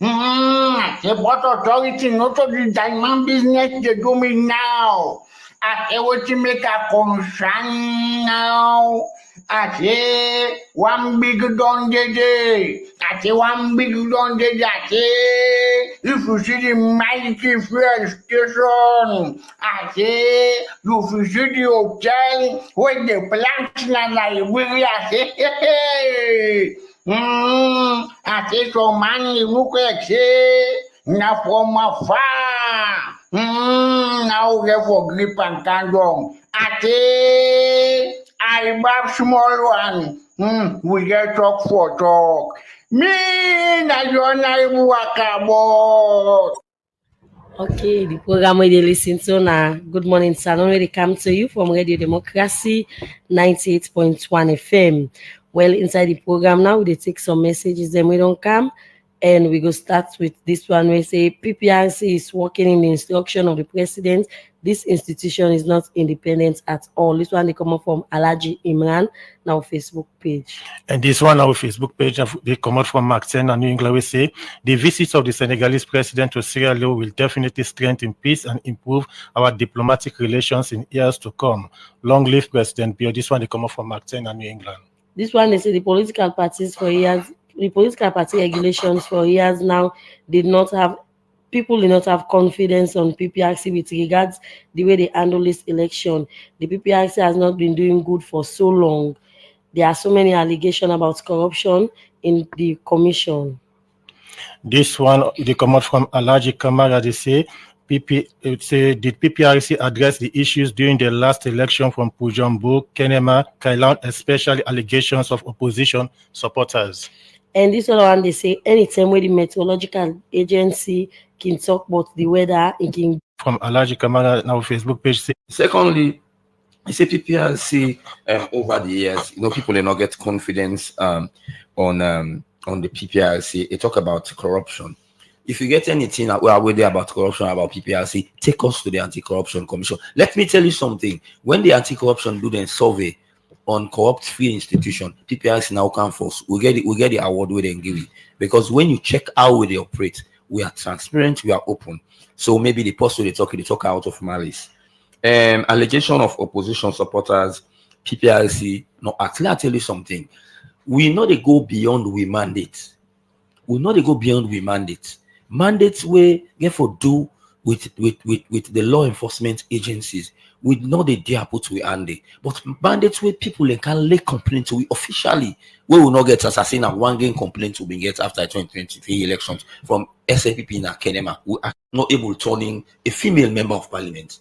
I say port authority, not to the diamond business they do me now. I say what you make a concern now. I say one big don day. I say one big don day. I say if you see the mighty fuel station, I say if you see the hotel where the plants na Liberia. I say hey. I say so man you look like say na from afar. Now get for grip and candle. I say I have small one. We get talk for talk. Me na your neighbor walk. Okay, the program where they listen to now. Good morning, Salon. Where they come to you from Radio Democracy 98.1 FM. Well, inside the program now, they take some messages, then we don't come. And we go start with this one. We say PPRC is working in the instruction of the president. This institution is not independent at all. This one they come up from Alaji Imran, now Facebook page. And this one, our Facebook page, they come out from Martin and New England. We say the visit of the Senegalese president to Sierra Leone will definitely strengthen peace and improve our diplomatic relations in years to come. Long live President Bio. This one, they come out from Martin and New England. This one, they say the political parties for years, the political party regulations for years now people did not have confidence on PPRC with regards the way they handle this election. The PPRC has not been doing good for so long. there are so many allegations about corruption in the commission. This one, they come out from Alaji Kamara. They say, did PPRC address the issues during the last election from Pujambo, Kenema, Kailan, especially allegations of opposition supporters? And this other one, they say, anytime where the meteorological agency can talk about the weather, it can. From Alaji Kamara, now Facebook page. Say, secondly, I say PPRC over the years, people do not get confidence on the PPRC. They talk about corruption. If you get anything we're there about corruption, about PPRC, take us to the Anti-Corruption Commission. Let me tell you something. When the Anti-Corruption do the survey on corrupt-free institution, PPRC now come first. We get the award we then give it. Because when you check how they operate, we are transparent, we are open. So maybe the post they talk out of malice. Allegation of opposition supporters, PPRC. No, actually, I'll tell you something. We know they go beyond we mandate. We know they go beyond we mandate. Mandates we therefore do with the law enforcement agencies. We know they dare put we handy. But mandates where people can lay complaint to we officially. We will not get assassin and one game complaint to be get after 2023 elections from SAPP in Kenema. We are not able to turn in a female member of parliament.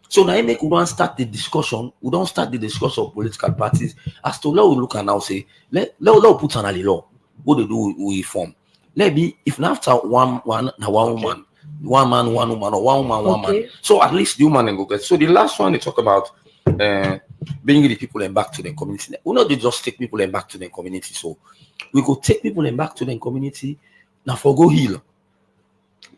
So now we don't start the discussion. We don't start the discussion of political parties as to let we look and now say let put on the law. What they do we form. Let be if now after one woman, one man, one woman, or one woman, one man. So at least the woman and go get. So the last one they talk about bringing the people and back to the community. We not just take people and back to the community. So we go take people and back to the community. Now for go heal.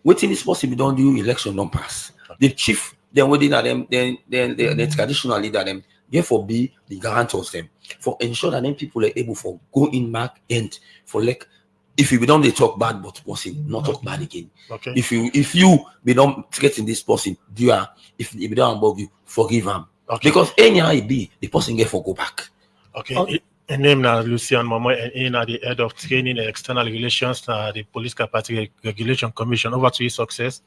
Waiting is possible. Don't do election don't pass. The chief then waiting at them. Then the traditional leader them. Therefore be the guarantors them for ensure that then people are able for go in back and for like. If you don't they talk bad but person not talk bad again. Okay. If you be don't get in this person, do you if you don't above you, forgive him. Okay. Because anyhow it be the person get for go back. Okay. And name now Lucian Momo and in at the head of training and external relations the Police Capacity Regulation Commission. Over to you, success.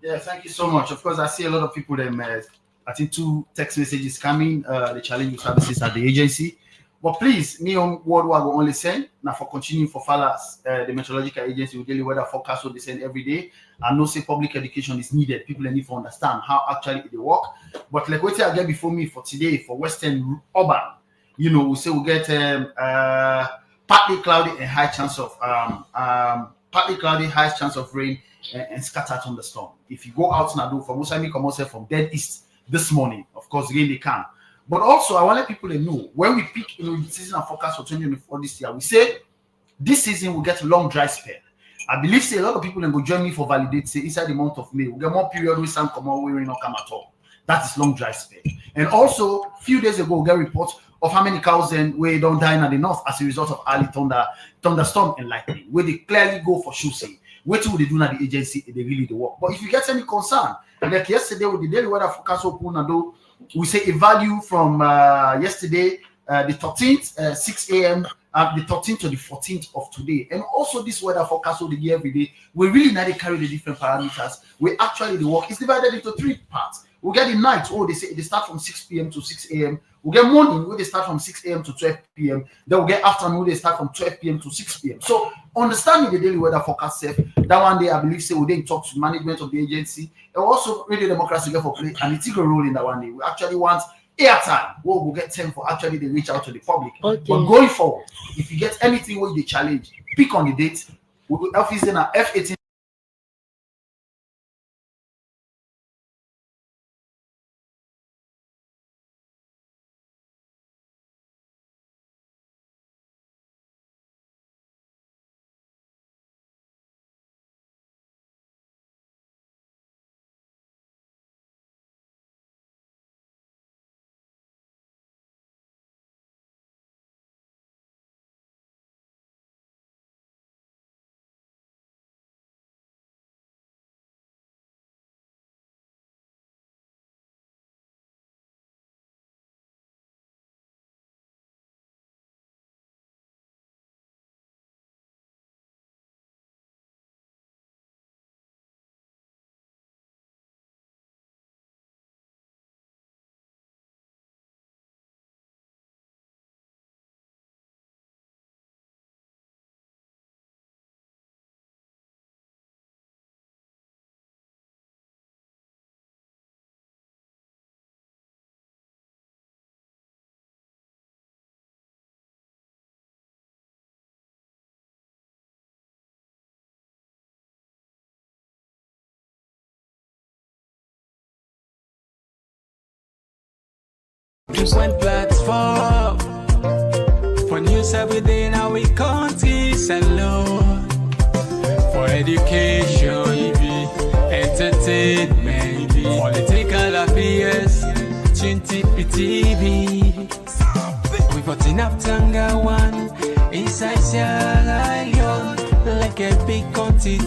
Yeah, thank you so much. Of course, I see a lot of people I think 2 text messages coming, the challenge services at the agency. But please, me on what I will only send now for continuing for fellas, the meteorological agency will daily weather forecast will they send every day. And no say public education is needed. People need to understand how actually they work. But like what I get before me for today for Western Urban, we say we get partly cloudy and high chance of rain and scattered thunderstorm. If you go out now, from Musami come out from dead east this morning, of course, again they can. But also, I want to let people know when we pick the season and forecast for 2024 this year, we say this season will get a long dry spell. I believe say a lot of people then go join me for validate say inside the month of May, we'll get more period where sun come out, where rain not come at all. That is long dry spell. And also, a few days ago, we get reports of how many cows then where don't die in the north as a result of early thunderstorm and lightning, where they clearly go for shooting. What will they do now the agency they really do work? But if you get any concern, like yesterday with the daily weather forecast open and do we say a value from yesterday, the 13th, 6 a.m., the 13th to the 14th of today. And also this weather forecast of the year every day, we really need to carry the different parameters. We actually, the work is divided into 3 parts. We get the night, they say they start from 6 p.m. to 6 a.m. We get morning, where they start from 6 a.m. to 12 p.m. Then we get afternoon, where they start from 12 p.m. to 6 p.m. So understanding the daily weather forecast, that one day I believe say we didn't talk to management of the agency. And also Radio Democracy get for play and it take a role in that one day. We actually want airtime where we'll get time for actually they reach out to the public. Okay. But going forward, if you get anything where they challenge, pick on the date. We will office in our F18 Different platform for news every day now we countries alone. For education, entertainment, political affairs, TV. We got enough Tanga one inside Sierra Leone, like a big country.